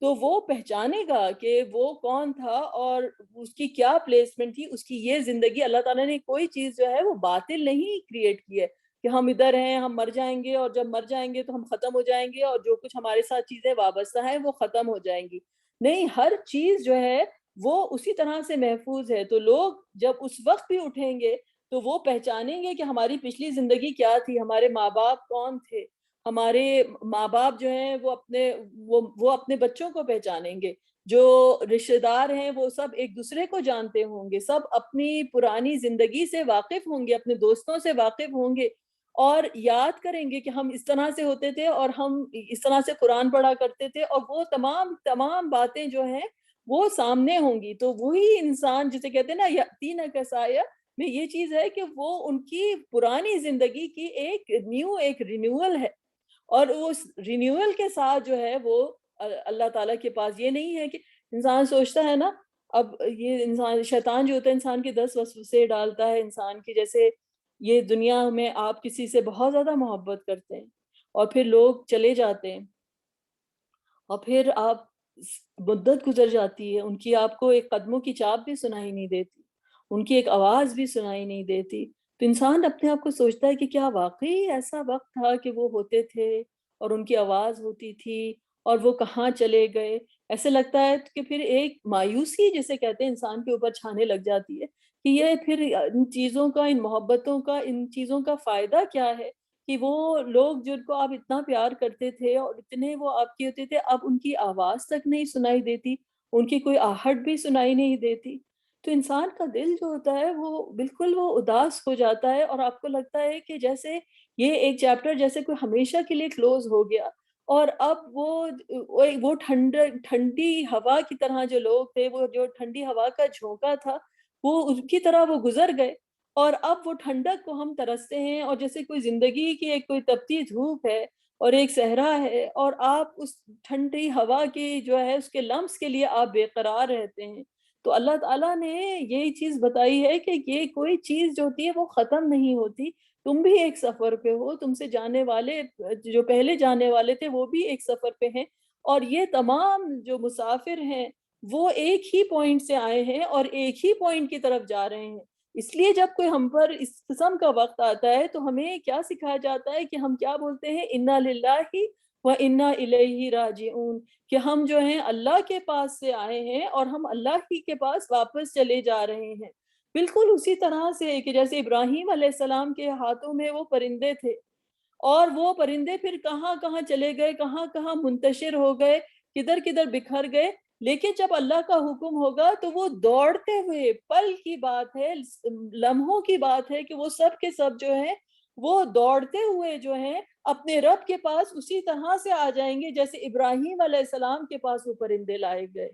تو وہ پہچانے گا کہ وہ کون تھا اور اس کی کیا پلیسمنٹ تھی. اس کی یہ زندگی اللہ تعالیٰ نے کوئی چیز جو ہے وہ باطل نہیں کریٹ کی ہے کہ ہم ادھر ہیں، ہم مر جائیں گے، اور جب مر جائیں گے تو ہم ختم ہو جائیں گے، اور جو کچھ ہمارے ساتھ چیزیں وابستہ ہیں وہ ختم ہو جائیں گی. نہیں، ہر چیز جو ہے وہ اسی طرح سے محفوظ ہے. تو لوگ جب اس وقت بھی اٹھیں گے تو وہ پہچانیں گے کہ ہماری پچھلی زندگی کیا تھی، ہمارے ماں باپ کون تھے. ہمارے ماں باپ جو ہیں وہ اپنے بچوں کو پہچانیں گے. جو رشتہ دار ہیں وہ سب ایک دوسرے کو جانتے ہوں گے، سب اپنی پرانی زندگی سے واقف ہوں گے، اپنے دوستوں سے واقف ہوں گے، اور یاد کریں گے کہ ہم اس طرح سے ہوتے تھے اور ہم اس طرح سے قرآن پڑھا کرتے تھے، اور وہ تمام باتیں جو ہیں وہ سامنے ہوں گی. تو وہی انسان جسے کہتے ہیں نا یاتین کا سایہ میں، یہ چیز ہے کہ وہ ان کی پرانی زندگی کی ایک رینیول ہے. اور اس رینیول کے ساتھ جو ہے وہ اللہ تعالیٰ کے پاس یہ نہیں ہے کہ انسان سوچتا ہے نا، اب یہ انسان شیطان جو ہوتا ہے انسان کے 10 وسوسے ڈالتا ہے انسان کی. جیسے یہ دنیا میں آپ کسی سے بہت زیادہ محبت کرتے ہیں اور پھر لوگ چلے جاتے ہیں، اور پھر آپ مدت گزر جاتی ہے، ان کی آپ کو ایک قدموں کی چاپ بھی سنائی نہیں دیتی، ان کی ایک آواز بھی سنائی نہیں دیتی. تو انسان اپنے آپ کو سوچتا ہے کہ کیا واقعی ایسا وقت تھا کہ وہ ہوتے تھے اور ان کی آواز ہوتی تھی اور وہ کہاں چلے گئے. ایسے لگتا ہے کہ پھر ایک مایوسی جسے کہتے ہیں انسان کے اوپر چھانے لگ جاتی ہے کہ یہ پھر ان چیزوں کا، ان محبتوں کا، ان چیزوں کا فائدہ کیا ہے کہ وہ لوگ جن کو آپ اتنا پیار کرتے تھے اور اتنے وہ آپ کے ہوتے تھے، اب ان کی آواز تک نہیں سنائی دیتی، ان کی کوئی آہٹ بھی سنائی نہیں دیتی. تو انسان کا دل جو ہوتا ہے وہ بالکل وہ اداس ہو جاتا ہے، اور آپ کو لگتا ہے کہ جیسے یہ ایک چیپٹر جیسے کوئی ہمیشہ کے لیے کلوز ہو گیا، اور اب وہ ٹھنڈی ہوا کی طرح جو لوگ تھے، وہ جو ٹھنڈی ہوا کا جھونکا تھا، وہ ان کی طرح وہ گزر گئے. اور اب وہ ٹھنڈک کو ہم ترستے ہیں، اور جیسے کوئی زندگی کی ایک کوئی تپتی دھوپ ہے اور ایک صحرا ہے، اور آپ اس ٹھنڈی ہوا کی جو ہے اس کے لمس کے لیے آپ بے قرار رہتے ہیں. تو اللہ تعالیٰ نے یہی چیز بتائی ہے کہ یہ کوئی چیز جو ہوتی ہے وہ ختم نہیں ہوتی. تم بھی ایک سفر پہ ہو، تم سے جانے والے جو پہلے جانے والے تھے وہ بھی ایک سفر پہ ہیں، اور یہ تمام جو مسافر ہیں وہ ایک ہی پوائنٹ سے آئے ہیں اور ایک ہی پوائنٹ کی طرف جا رہے ہیں. اس لیے جب کوئی ہم پر اس قسم کا وقت آتا ہے تو ہمیں کیا سکھایا جاتا ہے کہ ہم کیا بولتے ہیں، انا للہ و انا الیہ راجعون، کہ ہم جو ہیں اللہ کے پاس سے آئے ہیں اور ہم اللہ ہی کے پاس واپس چلے جا رہے ہیں. بالکل اسی طرح سے کہ جیسے ابراہیم علیہ السلام کے ہاتھوں میں وہ پرندے تھے، اور وہ پرندے پھر کہاں کہاں چلے گئے، کہاں کہاں منتشر ہو گئے، کدھر کدھر بکھر گئے. لیکن جب اللہ کا حکم ہوگا تو وہ دوڑتے ہوئے، پل کی بات ہے، لمحوں کی بات ہے کہ وہ سب کے سب جو ہیں وہ دوڑتے ہوئے جو ہیں اپنے رب کے پاس اسی طرح سے آ جائیں گے جیسے ابراہیم علیہ السلام کے پاس وہ پرندے لائے گئے.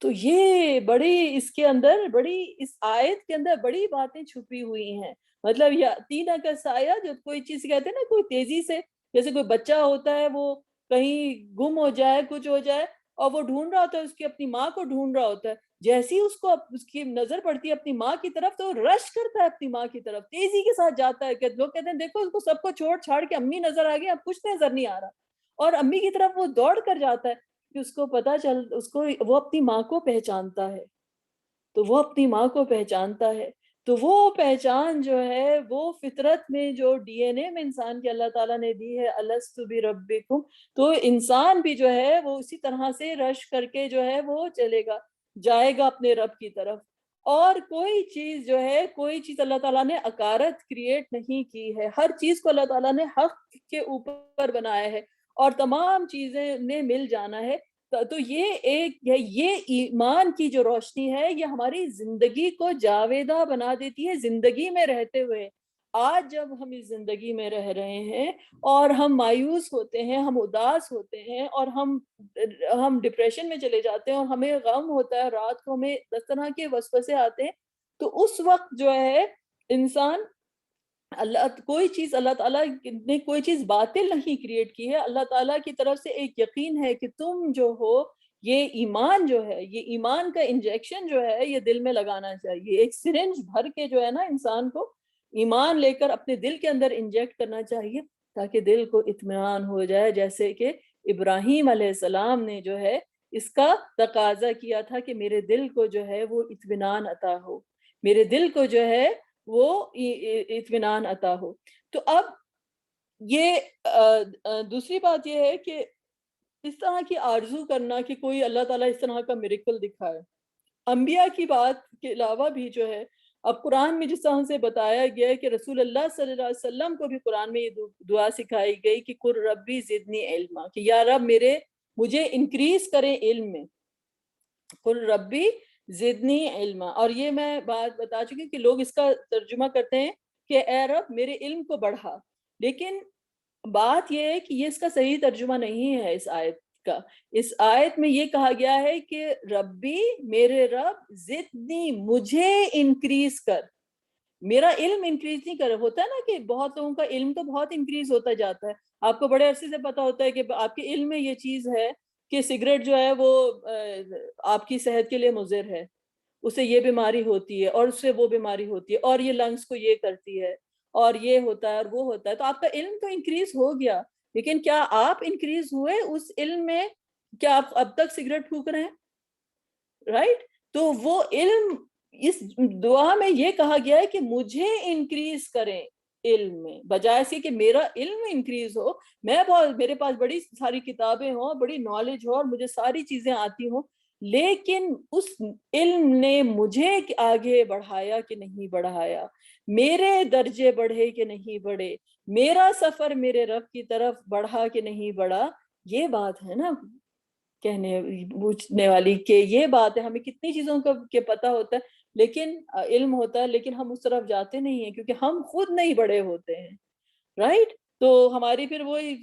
تو یہ بڑی اس کے اندر بڑی اس آیت کے اندر بڑی باتیں چھپی ہوئی ہیں. مطلب یاتین کا سایہ، جب کوئی چیز کہتے ہیں نا کوئی تیزی سے، جیسے کوئی بچہ ہوتا ہے وہ کہیں گم ہو جائے، کچھ ہو جائے، اور وہ ڈھونڈ رہا ہوتا ہے، اس کی اپنی ماں کو ڈھونڈ رہا ہوتا ہے. جیسی اس کو اس کی نظر پڑتی ہے اپنی ماں کی طرف تو وہ رش کرتا ہے اپنی ماں کی طرف، تیزی کے ساتھ جاتا ہے. کہ لوگ کہتے ہیں دیکھو اس کو سب کو چھوڑ چھاڑ کے امی نظر آ گئی، اب کچھ نظر نہیں آ رہا، اور امی کی طرف وہ دوڑ کر جاتا ہے کہ اس کو پتا چل، اس کو وہ اپنی ماں کو پہچانتا ہے. تو وہ اپنی ماں کو پہچانتا ہے. تو وہ پہچان جو ہے وہ فطرت میں جو ڈی این اے میں انسان کے اللہ تعالیٰ نے دی ہے، الست بربکم، تو انسان بھی جو ہے وہ اسی طرح سے رش کر کے جو ہے وہ چلے گا، جائے گا اپنے رب کی طرف. اور کوئی چیز جو ہے، کوئی چیز اللہ تعالیٰ نے عقارت کریٹ نہیں کی ہے، ہر چیز کو اللہ تعالیٰ نے حق کے اوپر بنایا ہے اور تمام چیزیں نے مل جانا ہے. تو یہ ایک یہ ایمان کی جو روشنی ہے یہ ہماری زندگی کو جاویدہ بنا دیتی ہے زندگی میں رہتے ہوئے. آج جب ہم اس زندگی میں رہ رہے ہیں اور ہم مایوس ہوتے ہیں، ہم اداس ہوتے ہیں اور ہم ڈپریشن میں چلے جاتے ہیں اور ہمیں غم ہوتا ہے، رات کو ہمیں اس طرح کے وسوسے آتے ہیں، تو اس وقت جو ہے انسان کوئی چیز اللہ تعالیٰ نے کوئی چیز باطل نہیں کریٹ کی ہے. اللہ تعالیٰ کی طرف سے ایک یقین ہے کہ تم جو ہو، یہ ایمان جو ہے، یہ ایمان کا انجیکشن جو ہے یہ دل میں لگانا چاہیے. ایک سرنج بھر کے جو ہے نا انسان کو ایمان لے کر اپنے دل کے اندر انجیکٹ کرنا چاہیے تاکہ دل کو اطمینان ہو جائے، جیسے کہ ابراہیم علیہ السلام نے جو ہے اس کا تقاضا کیا تھا کہ میرے دل کو جو ہے وہ اطمینان عطا ہو، میرے دل کو جو ہے وہ اطمینان عطا ہو. تو اب یہ دوسری بات یہ ہے کہ اس طرح کی آرزو کرنا کہ کوئی اللہ تعالیٰ اس طرح کا میریکل دکھائے. انبیاء کی بات کے علاوہ بھی جو ہے اب قرآن میں جس طرح سے بتایا گیا ہے کہ رسول اللہ صلی اللہ علیہ وسلم کو بھی قرآن میں یہ دعا سکھائی گئی کہ قل ربی زدنی علما، کہ یا رب مجھے انکریز کرے علم میں. قل ربی زدنی علما، اور یہ میں بات بتا چکی کہ لوگ اس کا ترجمہ کرتے ہیں کہ اے رب میرے علم کو بڑھا، لیکن بات یہ ہے کہ یہ اس کا صحیح ترجمہ نہیں ہے اس آیت کا. اس آیت میں یہ کہا گیا ہے کہ ربی، میرے رب، زدنی، مجھے انکریز کر. میرا علم انکریز نہیں کر. ہوتا ہے نا کہ بہت لوگوں کا علم تو بہت انکریز ہوتا جاتا ہے. آپ کو بڑے عرصے سے پتا ہوتا ہے کہ آپ کے علم میں یہ چیز ہے کہ سگریٹ جو ہے وہ آپ کی صحت کے لیے مضر ہے، اسے یہ بیماری ہوتی ہے اور اس سے وہ بیماری ہوتی ہے اور یہ لنگس کو یہ کرتی ہے اور یہ ہوتا ہے اور وہ ہوتا ہے. تو آپ کا علم تو انکریز ہو گیا، لیکن کیا آپ انکریز ہوئے اس علم میں؟ کیا آپ اب تک سگریٹ پھونک رہے ہیں؟ رائٹ. تو وہ علم، اس دعا میں یہ کہا گیا ہے کہ مجھے انکریز کریں علم میں، بجائے سے کہ میرا علم انکریز ہو، میرے پاس بڑی ساری کتابیں ہوں، بڑی نالج ہو اور مجھے ساری چیزیں آتی ہوں، لیکن اس علم نے مجھے آگے بڑھایا کہ نہیں بڑھایا، میرے درجے بڑھے کہ نہیں بڑھے، میرا سفر میرے رب کی طرف بڑھا کہ نہیں بڑھا. یہ بات ہے نا کہنے پوچھنے والی، کہ یہ بات ہے. ہمیں کتنی چیزوں کا کہ پتہ ہوتا ہے، لیکن علم ہوتا ہے، لیکن ہم اس طرف جاتے نہیں ہیں کیونکہ ہم خود نہیں بڑے ہوتے ہیں. رائٹ. تو ہماری پھر وہی،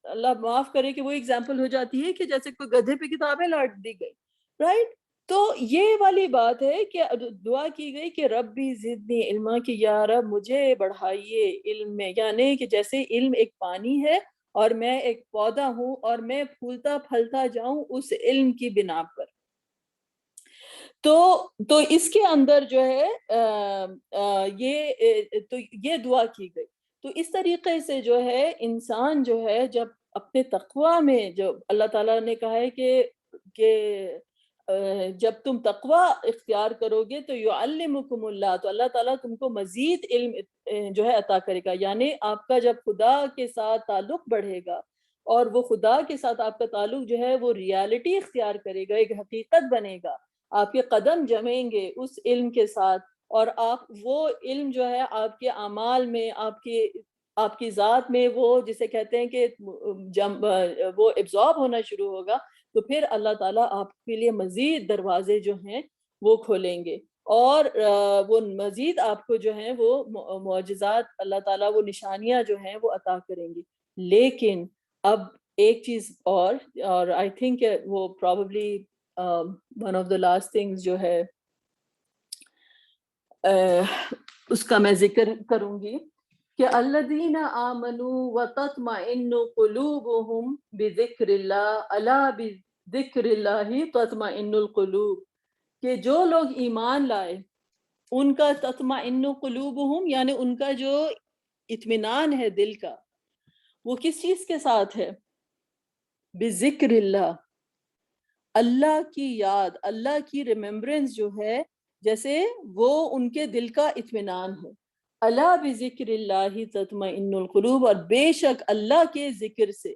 اللہ معاف کرے کہ وہ ایگزامپل ہو جاتی ہے کہ جیسے کوئی گدھے پہ کتابیں لاٹ دی گئی. رائٹ. تو یہ والی بات ہے کہ دعا کی گئی کہ رب بھی زدنی علما، کہ یا رب مجھے بڑھائیے علم میں، یعنی کہ جیسے علم ایک پانی ہے اور میں ایک پودا ہوں اور میں پھولتا پھلتا جاؤں اس علم کی بنا پر. تو اس کے اندر جو ہے یہ دعا کی گئی. تو اس طریقے سے جو ہے انسان جو ہے جب اپنے تقوی میں، جو اللہ تعالیٰ نے کہا ہے کہ جب تم تقوی اختیار کرو گے تو یعلمکم اللہ، تو اللہ تعالیٰ تم کو مزید علم جو ہے عطا کرے گا. یعنی آپ کا جب خدا کے ساتھ تعلق بڑھے گا اور وہ خدا کے ساتھ آپ کا تعلق جو ہے وہ ریالٹی اختیار کرے گا، ایک حقیقت بنے گا، آپ کے قدم جمیں گے اس علم کے ساتھ، اور آپ وہ علم جو ہے آپ کے اعمال میں، آپ کی ذات میں، وہ جسے کہتے ہیں کہ وہ ایبزارب ہونا شروع ہوگا. تو پھر اللہ تعالیٰ آپ کے لیے مزید دروازے جو ہیں وہ کھولیں گے اور وہ مزید آپ کو جو ہیں وہ معجزات، اللہ تعالیٰ وہ نشانیاں جو ہیں وہ عطا کریں گے. لیکن اب ایک چیز اور آئی تھنک وہ probably one of the last things جو ہے اس کا میں ذکر کروں گی کہ الذین آمنوا وتطمئن قلوبهم بذکر اللہ الا بذکر اللہ تطمئن القلوب، کہ جو لوگ ایمان لائے ان کا تطمئن قلوبهم، یعنی ان کا جو اطمینان ہے دل کا، وہ کس چیز کے ساتھ ہے؟ بذکر اللہ، اللہ کی یاد، اللہ کی ریممبرنس جو ہے جیسے وہ ان کے دل کا اطمینان ہو. الا بذکر اللہ تطمئن القلوب، اور بے شک اللہ کے ذکر سے،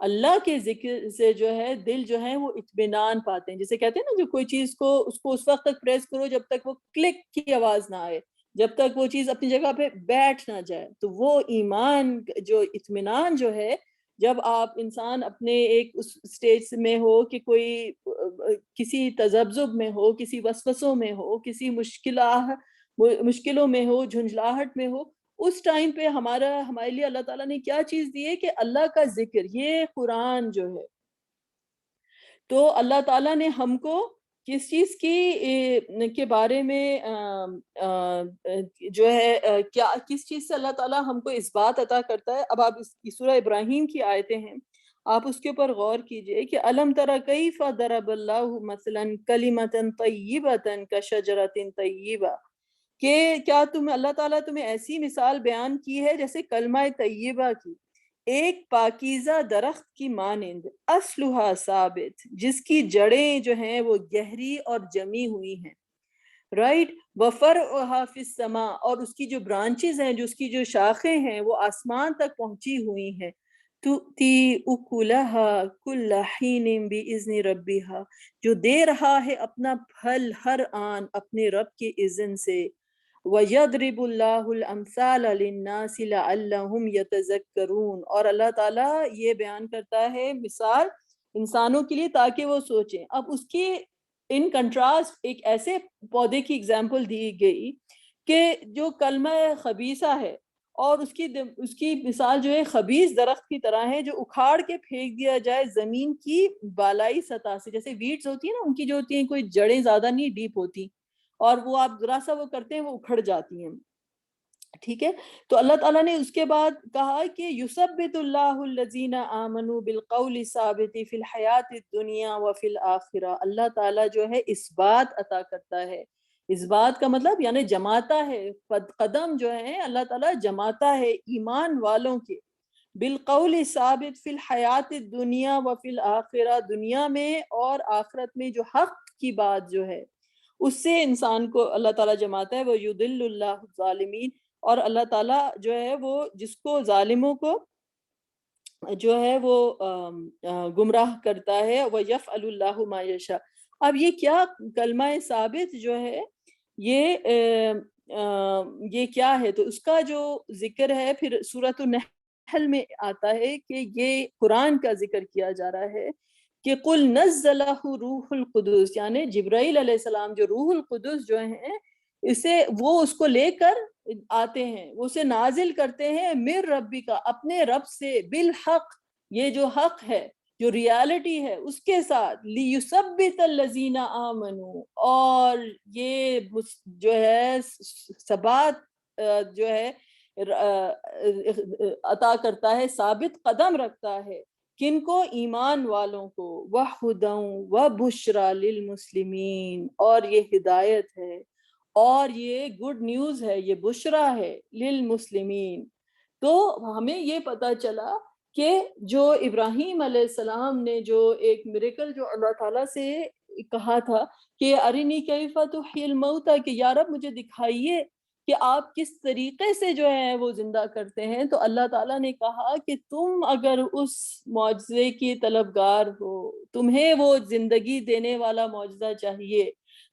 اللہ کے ذکر سے جو ہے دل جو ہے وہ اطمینان پاتے ہیں. جیسے کہتے ہیں نا، جو کوئی چیز کو اس وقت تک پریس کرو جب تک وہ کلک کی آواز نہ آئے، جب تک وہ چیز اپنی جگہ پہ بیٹھ نہ جائے. تو وہ ایمان جو اطمینان جو ہے، جب آپ انسان اپنے ایک اس سٹیج میں ہو کہ کوئی کسی تذبذب میں ہو، کسی وسوسوں میں ہو، کسی مشکلوں میں ہو، جھنجھلاہٹ میں ہو، اس ٹائم پہ ہمارے لیے اللہ تعالیٰ نے کیا چیز دی ہے کہ اللہ کا ذکر، یہ قرآن جو ہے. تو اللہ تعالیٰ نے ہم کو کس چیز کی کے بارے میں جو ہے کیا کس چیز سے اللہ تعالیٰ ہم کو اس بات عطا کرتا ہے. اب آپ اس سورہ ابراہیم کی آیتیں ہیں، آپ اس کے اوپر غور کیجئے کہ الم تر کیف ضرب اللہ مثلا کلمۃ طیبۃ کشجرۃ طیبہ، کہ کیا اللہ تعالیٰ تمہیں ایسی مثال بیان کی ہے جیسے کلمہ طیبہ کی، ایک پاکیزہ درخت کی مانند، اصلها ثابت، جس کی جڑیں جو ہیں وہ گہری اور جمی ہوئی ہیں، رائٹ، وفرعها فی السماء، اور اس کی جو برانچز ہیں، جو اس کی جو شاخیں ہیں وہ آسمان تک پہنچی ہوئی ہیں، تؤتی اکلها کل حین باذن ربها، جو دے رہا ہے اپنا پھل ہر آن اپنے رب کے اذن سے. وَيَضْرِبُ اللَّهُ الْأَمْثَالَ لِلنَّاسِ لَعَلَّهُمْ يَتَذَكَّرُونَ، اور اللہ تعالیٰ یہ بیان کرتا ہے مثال انسانوں کے لیے تاکہ وہ سوچیں. اب اس کی ان کنٹراسٹ ایک ایسے پودے کی اگزامپل دی گئی کہ جو کلمہ خبیثہ ہے، اور اس کی مثال جو ہے خبیث درخت کی طرح ہے جو اکھاڑ کے پھینک دیا جائے زمین کی بالائی سطح سے. جیسے ویڈز ہوتی ہیں نا، ان کی جو ہوتی ہیں کوئی جڑیں زیادہ نہیں ڈیپ ہوتی، اور وہ آپ ذرا سا وہ کرتے ہیں وہ اکھڑ جاتی ہیں. ٹھیک ہے، تو اللہ تعالیٰ نے اس کے بعد کہا کہ یثبت اللہ الذین آمنوا بالقول الثابت فی الحیات الدنیا وفی الآخرہ. اللہ تعالیٰ جو ہے اس بات عطا کرتا ہے، اس بات کا مطلب یعنی جماتا ہے، قدم جو ہے اللہ تعالیٰ جماتا ہے ایمان والوں کے، بالقول ثابت فی الحیات الدنیا وفی الآخرہ، دنیا میں اور آخرت میں جو حق کی بات جو ہے اس سے انسان کو اللہ تعالیٰ جماتا ہے. وہ یضل اللہ الظالمین، اور اللہ تعالیٰ جو ہے وہ جس کو ظالموں کو جو ہے وہ گمراہ کرتا ہے. وَيَفْعَلُ اللَّهُ مَا يَشَاءُ. اب یہ کیا کلمہ ثابت جو ہے یہ کیا ہے؟ تو اس کا جو ذکر ہے پھر سورۃ النحل میں آتا ہے کہ یہ قرآن کا ذکر کیا جا رہا ہے کہ قُلْ نَزَّلَهُ روح القدس، یعنی جبرائیل علیہ السلام جو روح القدس جو ہیں وہ اس کو لے کر آتے ہیں، وہ اسے نازل کرتے ہیں من ربی کا، اپنے رب سے، بالحق، یہ جو حق ہے، جو ریالٹی ہے اس کے ساتھ، لیثبت الذین آمنوا، اور یہ جو ہے ثبات جو ہے عطا کرتا ہے، ثابت قدم رکھتا ہے کن کو؟ ایمان والوں کو. وَهُدًى وَبُشْرَى لِلْمُسْلِمِينَ، اور یہ ہدایت ہے اور یہ گڈ نیوز ہے، یہ بشرا ہے للمسلمین. تو ہمیں یہ پتہ چلا کہ جو ابراہیم علیہ السلام نے جو ایک میریکل جو اللہ تعالیٰ سے کہا تھا کہ ارنی کیف تحیی الموتى، کہ یا رب مجھے دکھائیے کہ آپ کس طریقے سے جو ہے وہ زندہ کرتے ہیں. تو اللہ تعالیٰ نے کہا کہ تم اگر اس معجزے کی طلبگار ہو، تمہیں وہ زندگی دینے والا معجزہ چاہیے،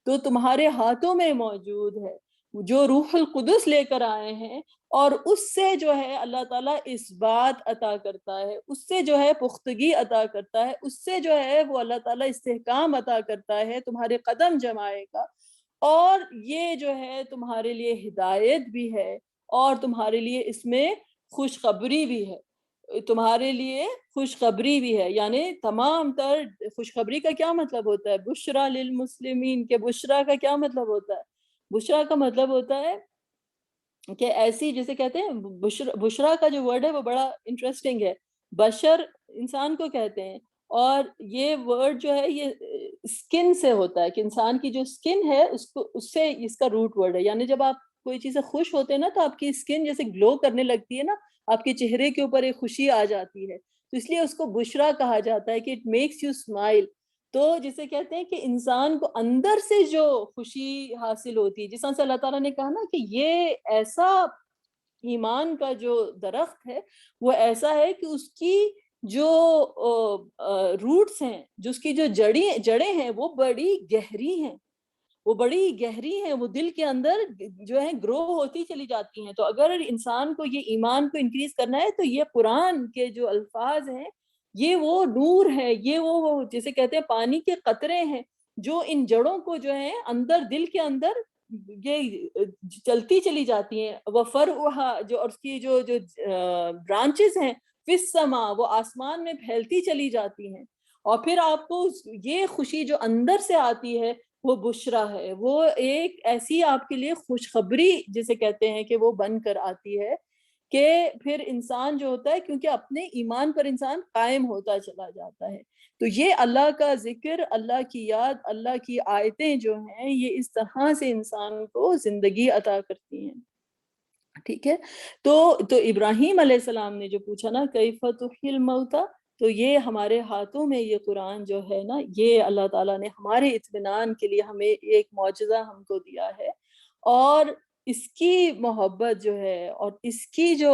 تو تمہارے ہاتھوں میں موجود ہے، جو روح القدس لے کر آئے ہیں، اور اس سے جو ہے اللہ تعالیٰ اس بات عطا کرتا ہے، اس سے جو ہے پختگی عطا کرتا ہے، اس سے جو ہے وہ اللہ تعالیٰ استحکام عطا کرتا ہے، تمہارے قدم جمائے گا، اور یہ جو ہے تمہارے لیے ہدایت بھی ہے، اور تمہارے لیے اس میں خوشخبری بھی ہے، تمہارے لیے خوشخبری بھی ہے. یعنی تمام تر خوشخبری کا کیا مطلب ہوتا ہے؟ بشرا للمسلمین، کہ بشرا کا کیا مطلب ہوتا ہے؟ بشرا کا مطلب ہوتا ہے کہ ایسی، جیسے کہتے ہیں بشرا کا جو ورڈ ہے وہ بڑا انٹرسٹنگ ہے. بشر انسان کو کہتے ہیں، اور یہ ورڈ جو ہے یہ سکن سے ہوتا ہے، کہ انسان کی جو سکن ہے اس سے اس کا روٹ ورڈ ہے. یعنی جب آپ کوئی چیز سے خوش ہوتے ہیں نا تو آپ کی سکن جیسے گلو کرنے لگتی ہے نا، آپ کے چہرے کے اوپر ایک خوشی آ جاتی ہے، تو اس لیے اس کو بشرا کہا جاتا ہے کہ اٹ میکس یو اسمائل. تو جسے کہتے ہیں کہ انسان کو اندر سے جو خوشی حاصل ہوتی ہے، جس طرح سے اللہ تعالیٰ نے کہا نا کہ یہ ایسا ایمان کا جو درخت ہے وہ ایسا ہے کہ اس کی جو روٹس ہیں، جو اس کی جو جڑیں ہیں وہ بڑی گہری ہیں، وہ بڑی گہری ہیں، وہ دل کے اندر جو ہے گرو ہوتی چلی جاتی ہیں۔ تو اگر انسان کو یہ ایمان کو انکریز کرنا ہے تو یہ قرآن کے جو الفاظ ہیں یہ وہ نور ہے، یہ وہ جسے کہتے ہیں پانی کے قطرے ہیں جو ان جڑوں کو جو ہے اندر دل کے اندر یہ چلتی چلی جاتی ہیں۔ وہ فرعها جو اور اس کی جو جو برانچز ہیں فی السما، وہ آسمان میں پھیلتی چلی جاتی ہیں، اور پھر آپ کو یہ خوشی جو اندر سے آتی ہے وہ بشرا ہے، وہ ایک ایسی آپ کے لیے خوشخبری جسے کہتے ہیں کہ وہ بن کر آتی ہے کہ پھر انسان جو ہوتا ہے کیونکہ اپنے ایمان پر انسان قائم ہوتا چلا جاتا ہے۔ تو یہ اللہ کا ذکر، اللہ کی یاد، اللہ کی آیتیں جو ہیں یہ اس طرح سے انسان کو زندگی عطا کرتی ہیں، ٹھیک ہے۔ تو ابراہیم علیہ السلام نے جو پوچھا نا کیف تحیی الموتی، تو یہ ہمارے ہاتھوں میں یہ قرآن جو ہے نا، یہ اللہ تعالیٰ نے ہمارے اطمینان کے لیے ہمیں ایک معجزہ ہم کو دیا ہے، اور اس کی محبت جو ہے اور اس کی جو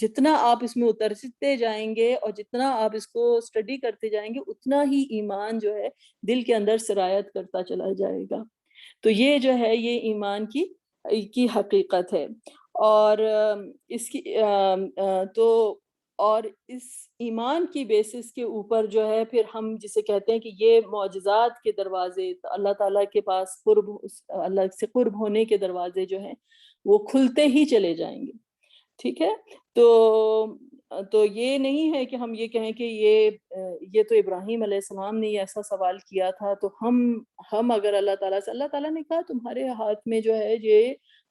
جتنا آپ اس میں اترتے جائیں گے اور جتنا آپ اس کو اسٹڈی کرتے جائیں گے اتنا ہی ایمان جو ہے دل کے اندر سرایت کرتا چلا جائے گا۔ تو یہ جو ہے یہ ایمان کی حقیقت ہے، اور اس کی تو اور اس ایمان کی بیسس کے اوپر جو ہے پھر ہم جسے کہتے ہیں کہ یہ معجزات کے دروازے، اللہ تعالیٰ کے پاس قرب، اللہ سے قرب ہونے کے دروازے جو ہیں وہ کھلتے ہی چلے جائیں گے، ٹھیک ہے۔ تو یہ نہیں ہے کہ ہم یہ کہیں کہ یہ تو ابراہیم علیہ السلام نے یہ ایسا سوال کیا تھا تو ہم اگر اللہ تعالیٰ سے، اللہ تعالیٰ نے کہا تمہارے ہاتھ میں جو ہے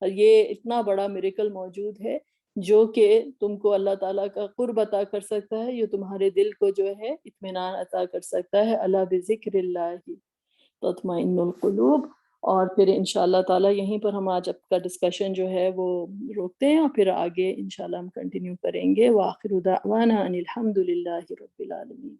یہ اتنا بڑا میریکل موجود ہے جو کہ تم کو اللہ تعالیٰ کا قرب عطا کر سکتا ہے، یہ تمہارے دل کو جو ہے اطمینان عطا کر سکتا ہے۔ الا بذکر اللہ تطمئن القلوب۔ اور پھر انشاءاللہ تعالیٰ یہیں پر ہم آج کا ڈسکشن جو ہے وہ روکتے ہیں، اور پھر آگے انشاءاللہ ہم کنٹینیو کریں گے۔ وآخر دعوانا ان الحمد للہ رب العالمین۔